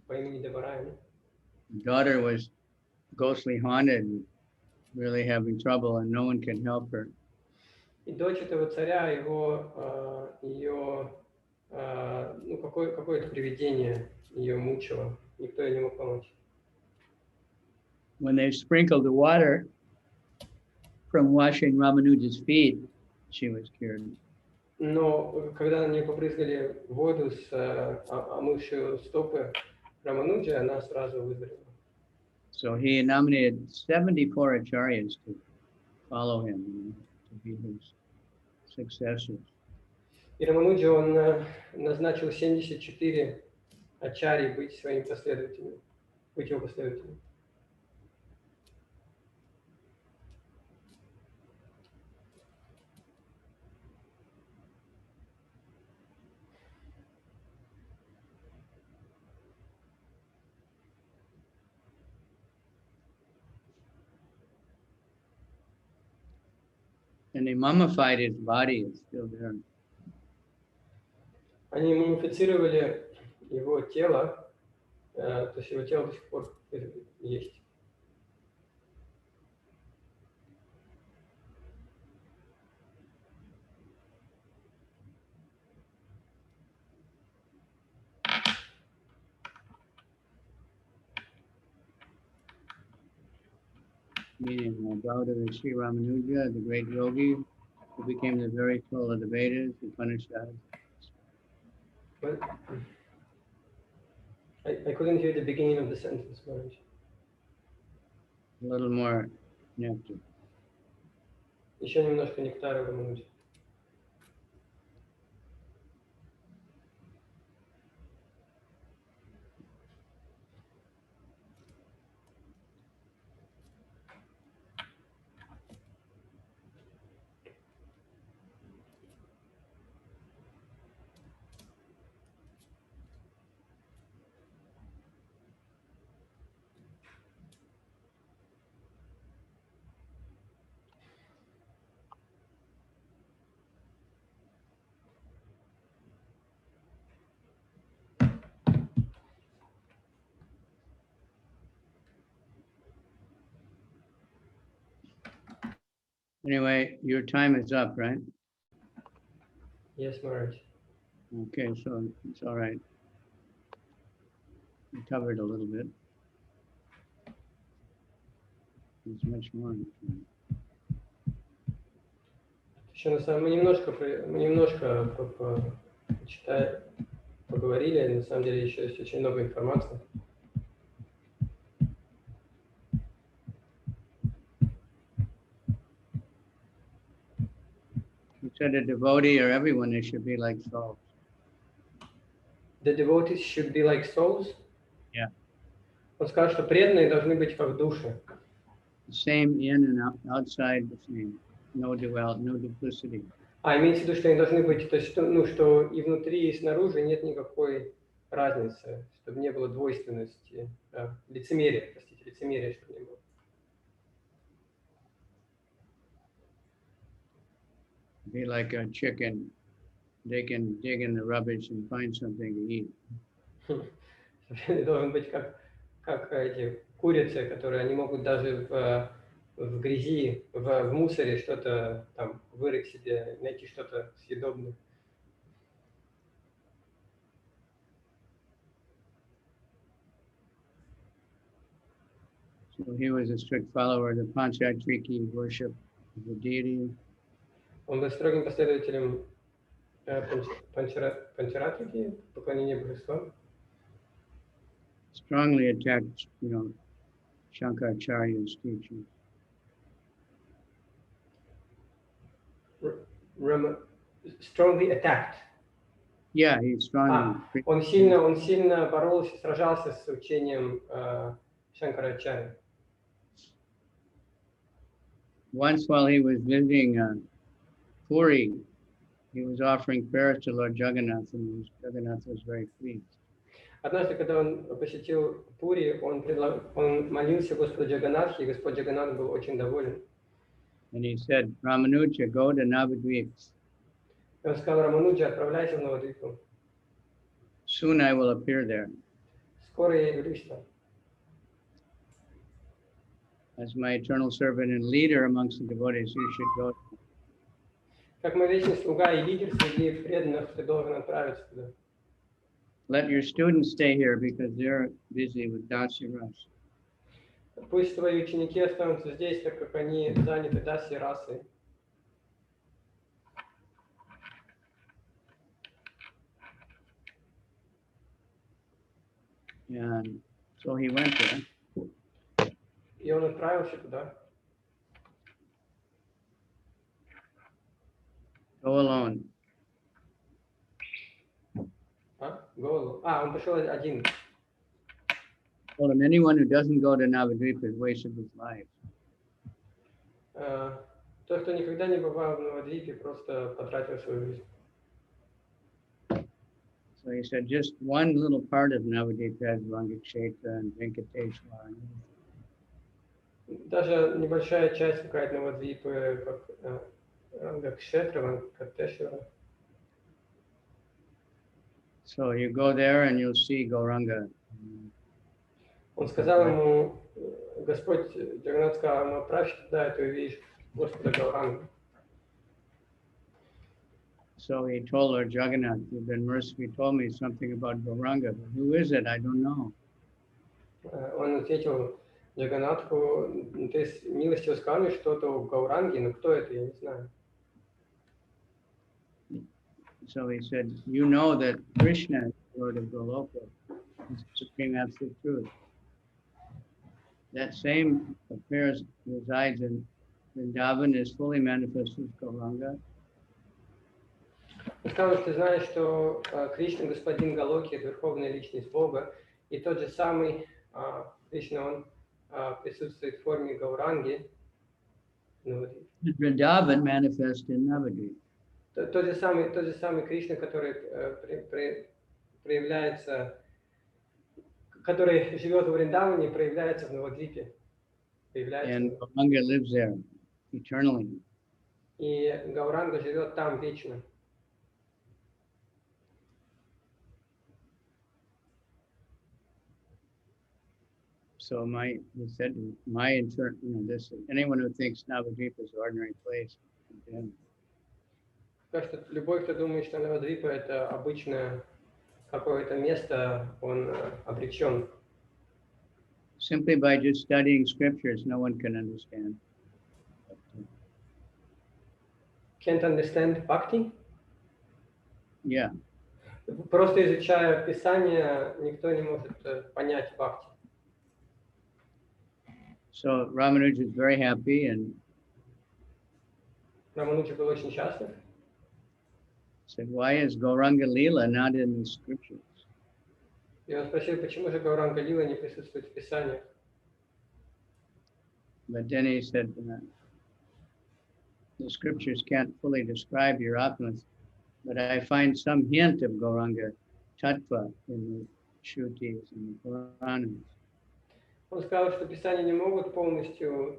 по имени Деварайна. Daughter was ghostly haunted, really having trouble, and no one could help her. И дочь этого царя, какое-то привидение ее мучило, никто ей не мог помочь. When they sprinkled the water from washing Ramanuja's feet, she was cured. Но когда на нее побрызгали воду с омывшей стопы Рамануджи, она сразу выздоровела. So he nominated 74 acharyas to follow him, to be his successors. И Рамануджи он назначил 74 ачарьи быть своими последователями, быть его последователями. And they mummified his body, it's still there. Они мумифицировали его тело, то есть его тело до сих пор есть. Meaning Gaudara Sri Ramanuja, the great yogi, who became the very soul of the Vedas, the Upanishads. But I couldn't hear the beginning of the sentence, Maharaj. A little more nectar. Еще немножко нектара Рамануджи. Anyway, your time is up, right? Yes, Maharaj. Okay, so it's all right. We covered a little bit. There's much more. Еще на самом мы немножко поговорили, на самом деле еще есть очень много информации. You said a devotee or everyone, they should be like souls. The devotees should be like souls? Yeah. Он сказал, что преданные должны быть как души. The same in and outside the same. No duality, no duplicity. Имеется в виду, что они должны быть, то есть, что и внутри, и снаружи нет никакой разницы, чтобы не было двойственности, лицемерия, чтобы не было. Be like a chicken. They can dig in the rubbish and find something to eat. Должен быть как эти курицы, которые они могут даже в грязи, в мусоре что-то там вырыть себе, найти что-то съедобное. So he was a strict follower of the Panchatriki worship of the deity. Он был строгим последователем панчаратрики, поклонения божествам. Strongly attacked, Shankaracharya's teaching. Strongly attacked. Yeah, he strongly. Он сильно боролся, сражался с учением Шанкарачарьи. Once while he was visiting Puri, he was offering prayers to Lord Jagannath, and Jagannath was very pleased. Однажды, когда он посетил Пури, он молился Господу Джаганнатхе, и Господь Джаганнат был очень доволен. And he said, Ramanuja, go to Navadvip. И он сказал: Рамануджа, отправляйся в Навадвипу. Soon I will appear there. Скоро я явлюсь там. As my eternal servant and leader amongst the devotees, you should go. Как мой вечный слуга и лидер среди преданных, ты должен отправиться туда. Let your students stay here because they're busy with Dasi Ras. Пусть твои ученики останутся здесь, так как они заняты даси расой. And so he went there. И он отправился туда. Go alone. Он пошел один. Told him anyone who doesn't go to Navadvip is wasted his life. Тот, кто никогда не бывал в Навадвипе, просто потратил свою жизнь. So he said, just one little part of Navadvip has Rangakshetra and Venkateshwar. Даже небольшая часть какая-то Навадвипы, как Рангакшетра, Венкатешвара. So you go there and you'll see Gauranga. Он сказал ему, Господь Джаганнат сказал ему: отправься туда, и ты увидишь Господа Гаурангу. So he told Lord Jagannath, you've been mercifully told me something about Gauranga, but who is it? I don't know. Он ответил Джаганнатху: ты милостиво сказал мне что-то о Гауранге, но кто это, я не знаю. So he said, you know that Krishna is the Lord of Goloka, is the supreme absolute truth. That same affairs resides in Vrindavan, is fully manifest as Gauranga. Он сказал, что ты знаешь, что Кришна, господин Галоки, это верховная личность Бога, и тот же самый Кришна, он присутствует в форме Гауранги. Vrindavan manifest in Navadvip. Тот же самый Кришна, который проявляется, который живет в Вриндаване, проявляется в Навадвипе. And Gauranga lives there eternally. И Гауранга живет там вечно. So he said, anyone who thinks Navadvip is an ordinary place, then Так что любой, кто думает, что Навадвипа это обычное какое-то место, он обречен. Simply by just studying scriptures, no one can understand. Can't understand bhakti? Yeah. Просто изучая Писание, никто не может понять бхакти. So Ramanuja is very happy, and Рамануджа был очень счастлив. Said, why is Gauranga Leela not in the scriptures? И он спросил, почему же Гауранга Лила не присутствует в Писаниях? But then he said, the scriptures can't fully describe your opulence, but I find some hint of Gauranga Tattva in the Shrutis and the Puranas. Он сказал, что Писания не могут полностью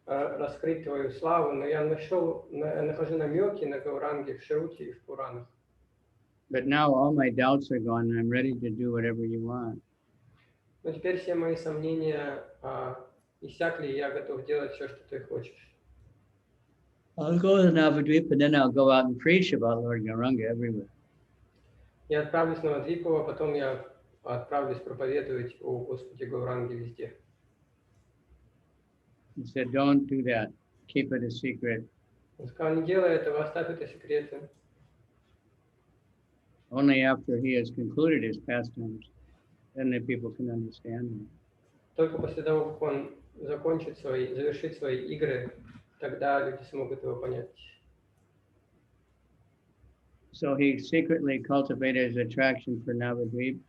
раскрыть твою славу, но я нахожу намеки на Гауранги в Шрути и в Пуранах. But now all my doubts are gone, and I'm ready to do whatever you want. Но теперь все мои сомнения иссяк ли, я готов делать все, что ты хочешь. I'll go to Navadvip and then I'll go out and preach about Lord Gauranga everywhere. Я отправлюсь на Мадвипу, а потом я отправлюсь проповедовать о Господе Гауранге везде. He said, don't do that. Keep it a secret. Он сказал, не делай этого, оставь это секретом. Only after he has concluded his pastimes, then the people can understand him. Только после того, как он завершит свои игры, тогда люди смогут его понять. So he secretly cultivated his attraction for Navadvip.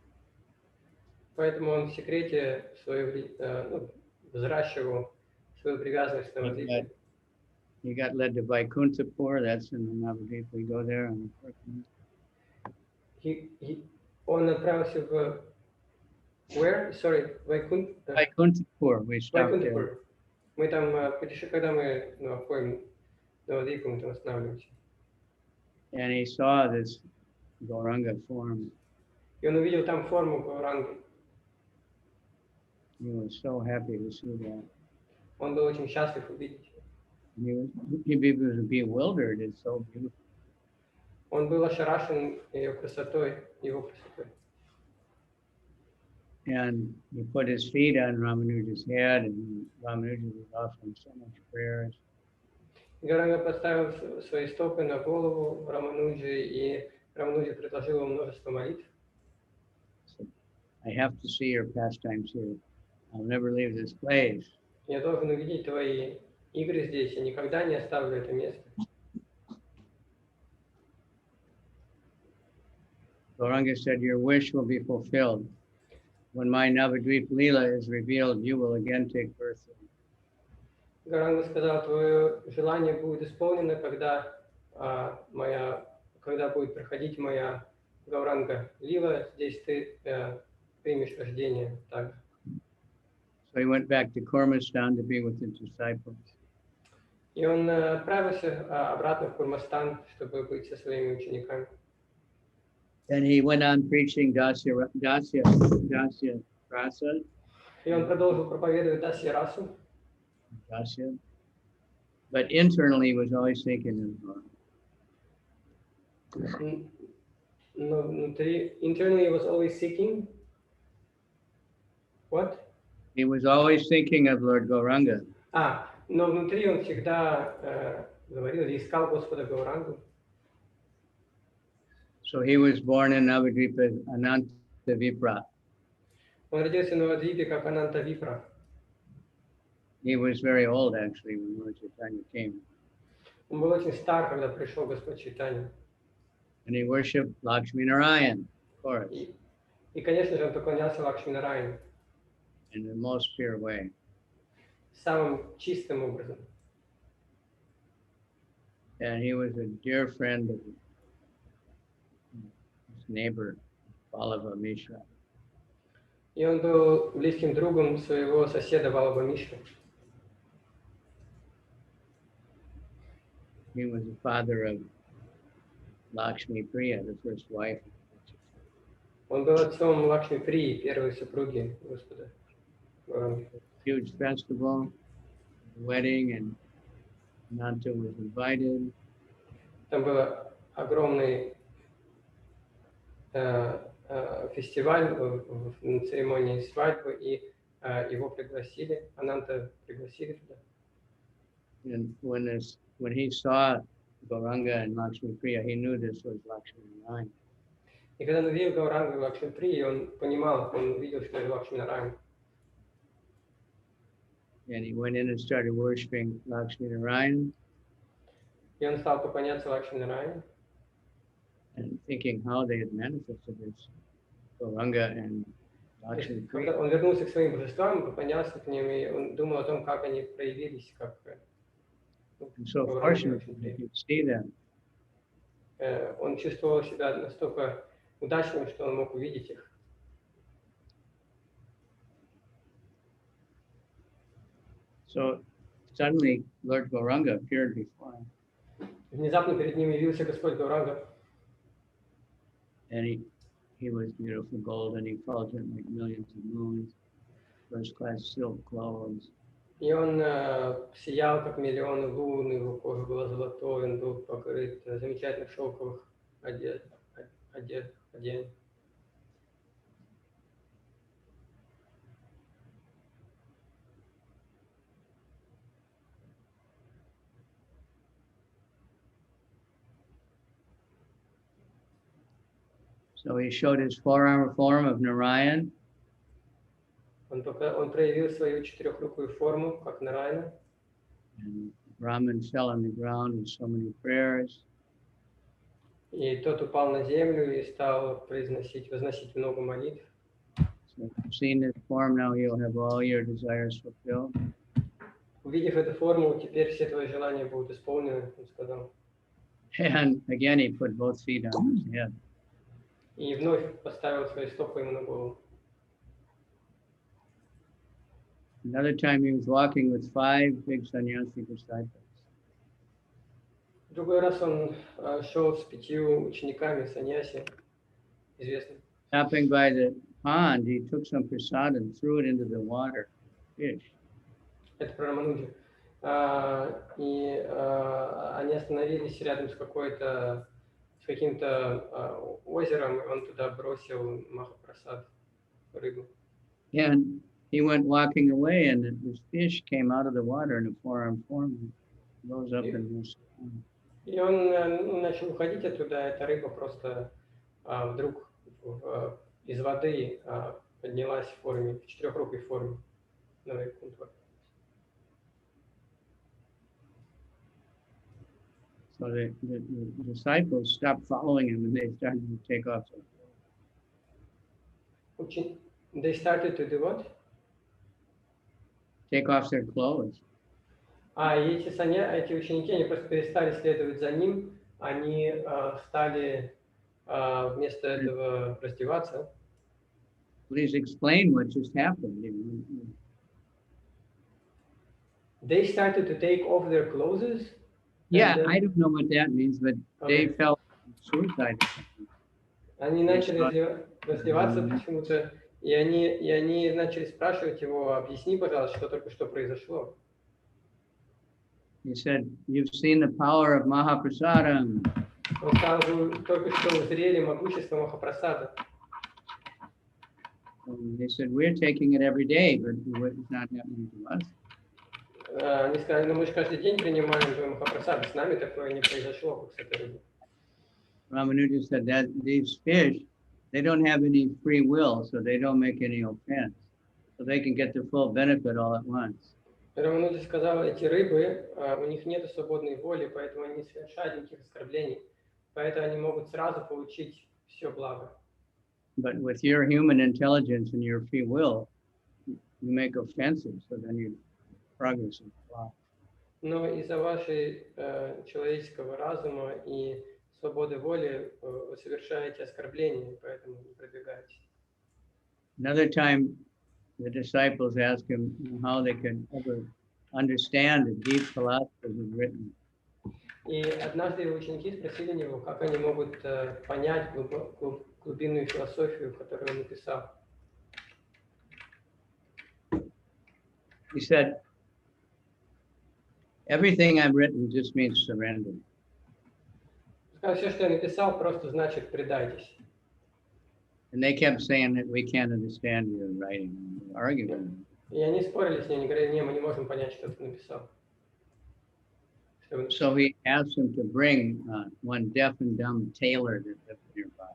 Поэтому он в секрете взращивал свою привязанность к Навадвипе. He got led to Vaikuntapur, that's in the Navadvip. We go there on the Он отправился в where? Sorry, Vaikuntapur. We stopped there. Вайкунтхапур. Мы там когда мы входим в Навадвипу, мы там останавливаемся. And he saw this Gauranga form. И он увидел там форму Гауранги. He was so happy to see that. Он был очень счастлив увидеть. He was bewildered. It's so beautiful. Он был ошарашен ее красотой, его красотой. And he put his feet on Ramanuja's head, and Ramanuja was offering so much prayers. Гауранга поставил свои стопы на голову Рамануджи, и Рамануджа предложил ему множество молитв. I have to see your pastimes here. I'll never leave this place. Я должен увидеть твои игры здесь, я никогда не оставлю это место. Gauranga said, your wish will be fulfilled. When my Navadvip Leela is revealed, you will again take birth. Гауранга сказал, твое желание будет исполнено, когда будет проходить моя Гауранга Лила, здесь ты примешь рождение также. So he went back to Kurmastan to be with his disciples. И он отправился обратно в Курмастан, чтобы быть со своими учениками. And he went on preaching Dasya Rasa. И он продолжил проповедовать Дасья Расу. Dasya. But internally he was always thinking of Но внутри, internally he was always seeking. What? He was always thinking of Lord Gauranga. Но внутри он всегда говорил и искал Господа Гаурангу. So he was born in Navadvip as Ananta Vipra. Он родился на Навадвипе как Ананта Випра. He was very old actually when Lord Chaitanya came. Он был очень стар, когда пришел Господь Чайтанья. And he worshipped Lakshmi Narayan, of course. И, конечно же, он поклонялся Лакшми Нараяне. In the most pure way. Самым чистым образом. And he was a dear friend of his neighbor, Vallabha Mishra. И он был близким другом своего соседа Валаба Мишры. He was the father of Lakshmi Priya, the first wife. Он был отцом Лакшми Прии, первой супруги Господа. Huge festival, wedding, and Ananta was invited. Там был огромный фестиваль на церемонии свадьбы, и его пригласили, Ананта пригласили туда. And when he saw Gauranga and Lakshmi Priya, he knew this was Lakshmi Narayan. И когда он увидел Гаурангу и Лакшми Прии, он понимал, он увидел, что это Лакшми Нараян. And he went in and started worshiping Lakshmi Narayan. И он стал поклоняться Лакшми Нараяне. And thinking how they had manifested this Gauranga and Lakshmi Priya. Он вернулся к своим божествам, поклонялся к ним, и он думал о том, как они проявились, как I'm so fortunate that he could see them. Он чувствовал себя настолько удачным, что он мог увидеть их. So suddenly Lord Gauranga appeared before him. Внезапно перед ним явился Господь Гауранга. And he was beautiful, golden, effulgent like millions of moons, first class silk clothes. И он сиял, как миллионы лун, его кожа была золотой, он был покрыт замечательных шелковых одеяний. So he showed his four-armed form of Narayan. Он проявил свою четырехрукую форму, как Нараяна. And Brahman fell on the ground with so many prayers. И тот упал на землю и стал возносить много молитв. So seeing this form now, you'll have all your desires fulfilled. Увидев эту форму, теперь все твои желания будут исполнены, он сказал. And again, he put both feet on his head. И вновь поставил свои стопы ему на голову. Another time he was walking with 5 big sannyasi disciples. В другой раз он шел с 5 учениками саньяси, известным. Stopping by the pond, he took some prasad and threw it into the water, fish. Это про Рамануджи. И они остановились рядом с каким-то озером, и он туда бросил махапрасад, рыбу. And he went walking away, and this fish came out of the water in a four-armed form, rose up and was. И он начал уходить оттуда, эта рыба просто вдруг из воды поднялась в четырехрукой форме. So the disciples stopped following him, and they started to take off their clothes. They started to do what? Take off their clothes. И эти ученики, они просто перестали следовать за ним, они стали вместо этого раздеваться. Please explain what just happened. They started to take off their clothes. Yeah, I don't know what that means, but they felt suicide. Они начали раздеваться почему-то, и они начали спрашивать его: объясни, пожалуйста, что только что произошло. He said, "You've seen the power of Mahaprasadam." Он сказал: вы только что узрели могущество Махапрасада. They said, "We're taking it every day, but it's not happening to us." Они сказали: ну мы же каждый день принимаем твой Махапрасад, с нами такое не произошло, как с этой рыбой. Ramanuja said that these fish, they don't have any free will, so they don't make any offense. So they can get the full benefit all at once. Рамануджа сказал: эти рыбы, у них нет свободной воли, поэтому они не совершают никаких оскорблений, поэтому они могут сразу получить все благо. But with your human intelligence and your free will, you make offenses, so then you progress is blocked. Но из-за вашей человеческого разума и свободы воли вы совершаете оскорбления, поэтому не продвигаетесь. Another time, the disciples asked him how they could ever understand the deep philosophers have written. И однажды его ученики спросили него, как они могут понять глубинную философию, которую он написал. He said, "Everything I've written just means surrender." Все, что я написал, просто значит предайтесь. And they kept saying that we can't understand your writing, arguing. И они спорили с ним, они говорили: не, мы не можем понять, что ты написал. So he asked them to bring one deaf and dumb tailor that lived nearby.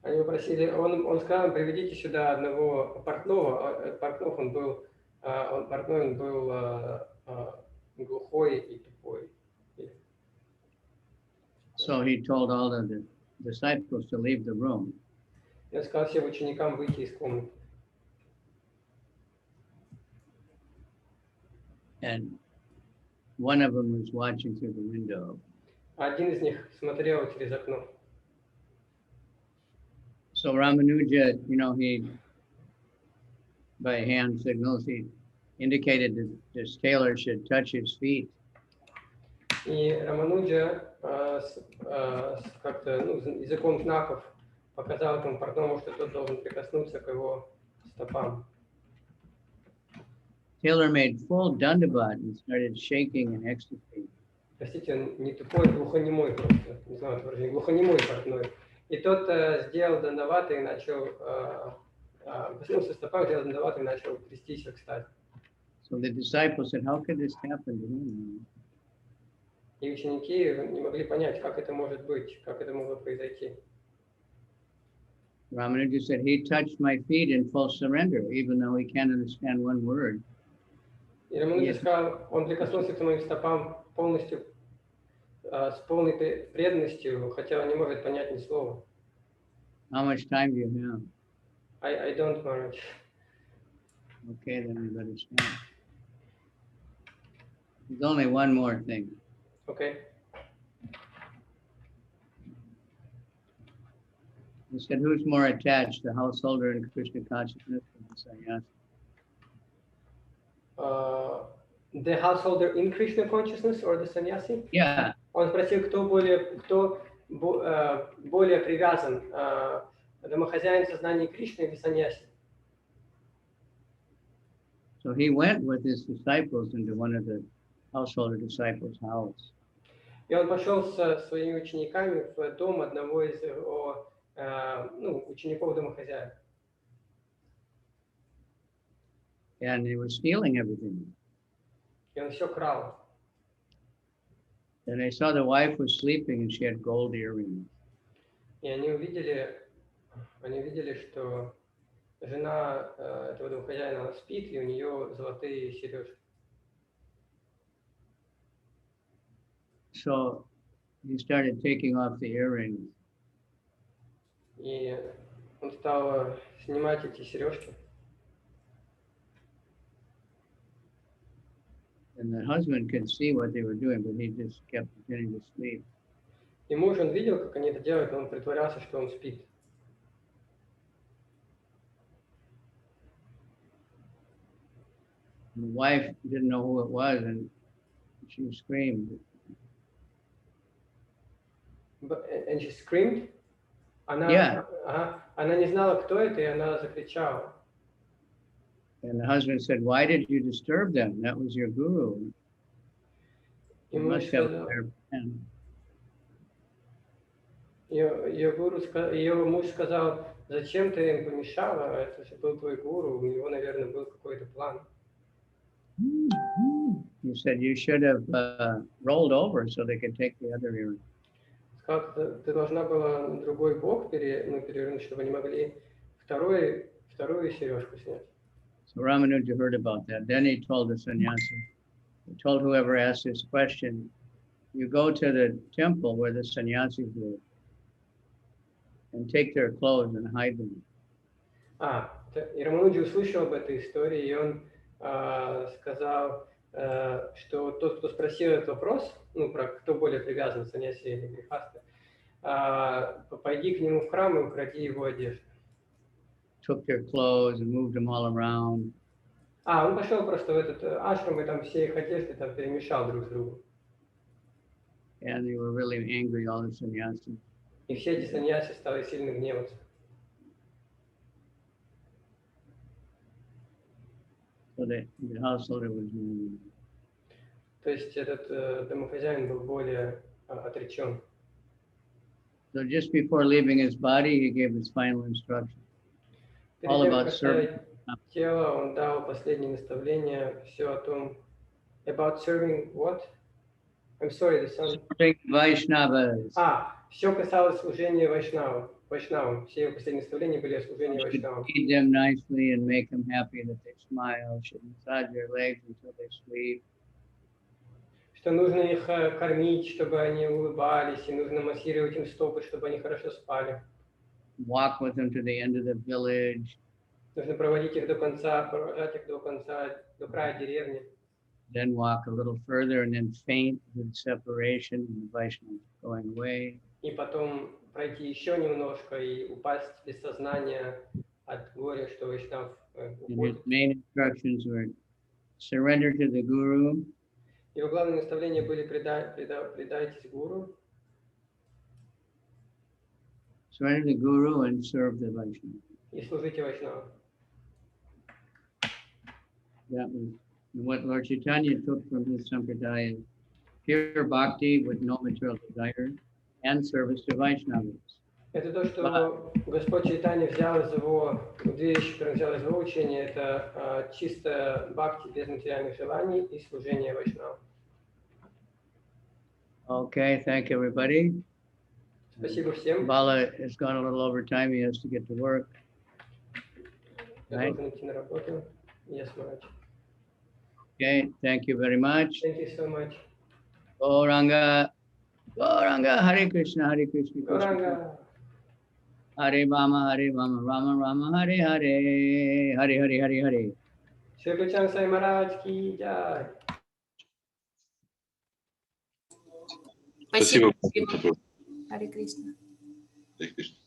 Они попросили, он сказал: приведите сюда одного портного. Портной он был глухой и тупой. So he told all of the disciples to leave the room. Я сказал всем ученикам выйти из комнаты. And one of them was watching through the window. Один из них смотрел через окно. So Ramanuja, he, by hand signals, he indicated that this tailor should touch his feet. И Рамануджа как-то языком знаков показал этому портному, что тот должен прикоснуться к его стопам. tailor-made full dandavat and started shaking in ecstasy. Простите, он не тупой, глухонемой просто, не знаю, это выражение, глухонемой портной. И тот сделал дандават и начал, коснулся стопами, сделал дандават и начал трястись в экстазе. So the disciples said, how could this happen to him? И ученики не могли понять, как это может быть, как это могло произойти. Ramanuja said, he touched my feet in full surrender, even though he can't understand one word. И Рамануджа сказал, он прикоснулся к моим стопам полностью, с полной преданностью, хотя он не может понять ни слова. How much time do you have? I don't manage. Okay, then we better stand. There's only one more thing. Okay. He said, who's more attached, the householder in Krishna consciousness or the sannyasi? The householder in Krishna consciousness or the sannyasi? Yeah. Он спросил, кто более привязан, домохозяин в сознании Кришны или саньяси? So he went with his disciples into one of the householder disciples' house. И он пошел со своими учениками в дом одного из учеников домохозяев. And they were stealing everything. И он все крал. And they saw the wife was sleeping and she had gold earrings. И они увидели, что жена этого домохозяина, она спит, и у нее золотые сережки. So he started taking off the earrings. И он стал снимать эти сережки. And the husband could see what they were doing, but he just kept pretending to sleep. И муж, он видел, как они это делают, он притворялся, что он спит. And the wife didn't know who it was, and she screamed. And she screamed? Она не знала, кто это, и она закричала. And the husband said, why did you disturb them? That was your guru. You must have a better plan. Ее муж сказал, зачем ты им помешала? Это же был твой гуру, у него, наверное, был какой-то план. He said, you should have rolled over so they could take the other earring. Сказал, ты должна была на другой бок перевернуть, чтобы они могли вторую сережку снять. So Ramanuja heard about that. Then he told the sannyasi, he told whoever asked this question, you go to the temple where the sannyasis live and take their clothes and hide them. И Рамануджа услышал об этой истории, и он сказал, что тот, кто спросил этот вопрос, про кто более привязан, саньяси или грехасты, пойди к нему в храм и укради его одежду. Took their clothes and moved them all around. Он пошел просто в этот ашрам и там все их одежды там перемешал друг с другом. And they were really angry, all the sannyasis. И все эти саньяси стали сильно гневаться. So the householder was. То есть этот домохозяин был более отречен. So just before leaving his body, he gave his final instruction. All about serving. Тело, он дал последнее наставление, все о том, about serving what? I'm sorry, the son. Serving Vaishnavas. Все касалось служения Вайшнавам. Все его последние наставления были о служении Вайшнавам. Feed them nicely and make them happy that they smile. Should massage their legs until they sleep. Что нужно их кормить, чтобы они улыбались, и нужно массировать им стопы, чтобы они хорошо спали. Walk with them to the end of the village. Нужно проводить их до конца, провожать их до края деревни. Then walk a little further and then faint with separation and the Vaishnavas going away. И потом пройти еще немножко и упасть без сознания от горя, что Вайшнав уходит. His main instructions were surrender to the Guru. Его главные наставления были предайтесь гуру. Surrender to the Guru and serve the Vaishnava. И служите Вайшнаву. That was what Lord Chaitanya took from his sampradaya, pure bhakti with no material desire and service to Vaishnavas. Это то, что Господь Чайтанья взял из его, две вещи, которые он взял из его учения, это чисто бхакти без материальных желаний и служение вайшнавам. Okay, thank you, everybody. Спасибо всем. Bala has gone a little over time. He has to get to work. Я Right? должен идти на работу. Yes, Maharaj. Okay, thank you very much. Thank you so much. Gauranga, Gauranga, Hare Krishna, Hare Krishna, Krishna. Gauranga. Hare Rama, Rama Rama, Hare Hare, Hare Hare, Hare Hare. Шри Кавичандра Свами Марадж ки джай. Спасибо. Харе Кришна. Харе Кришна.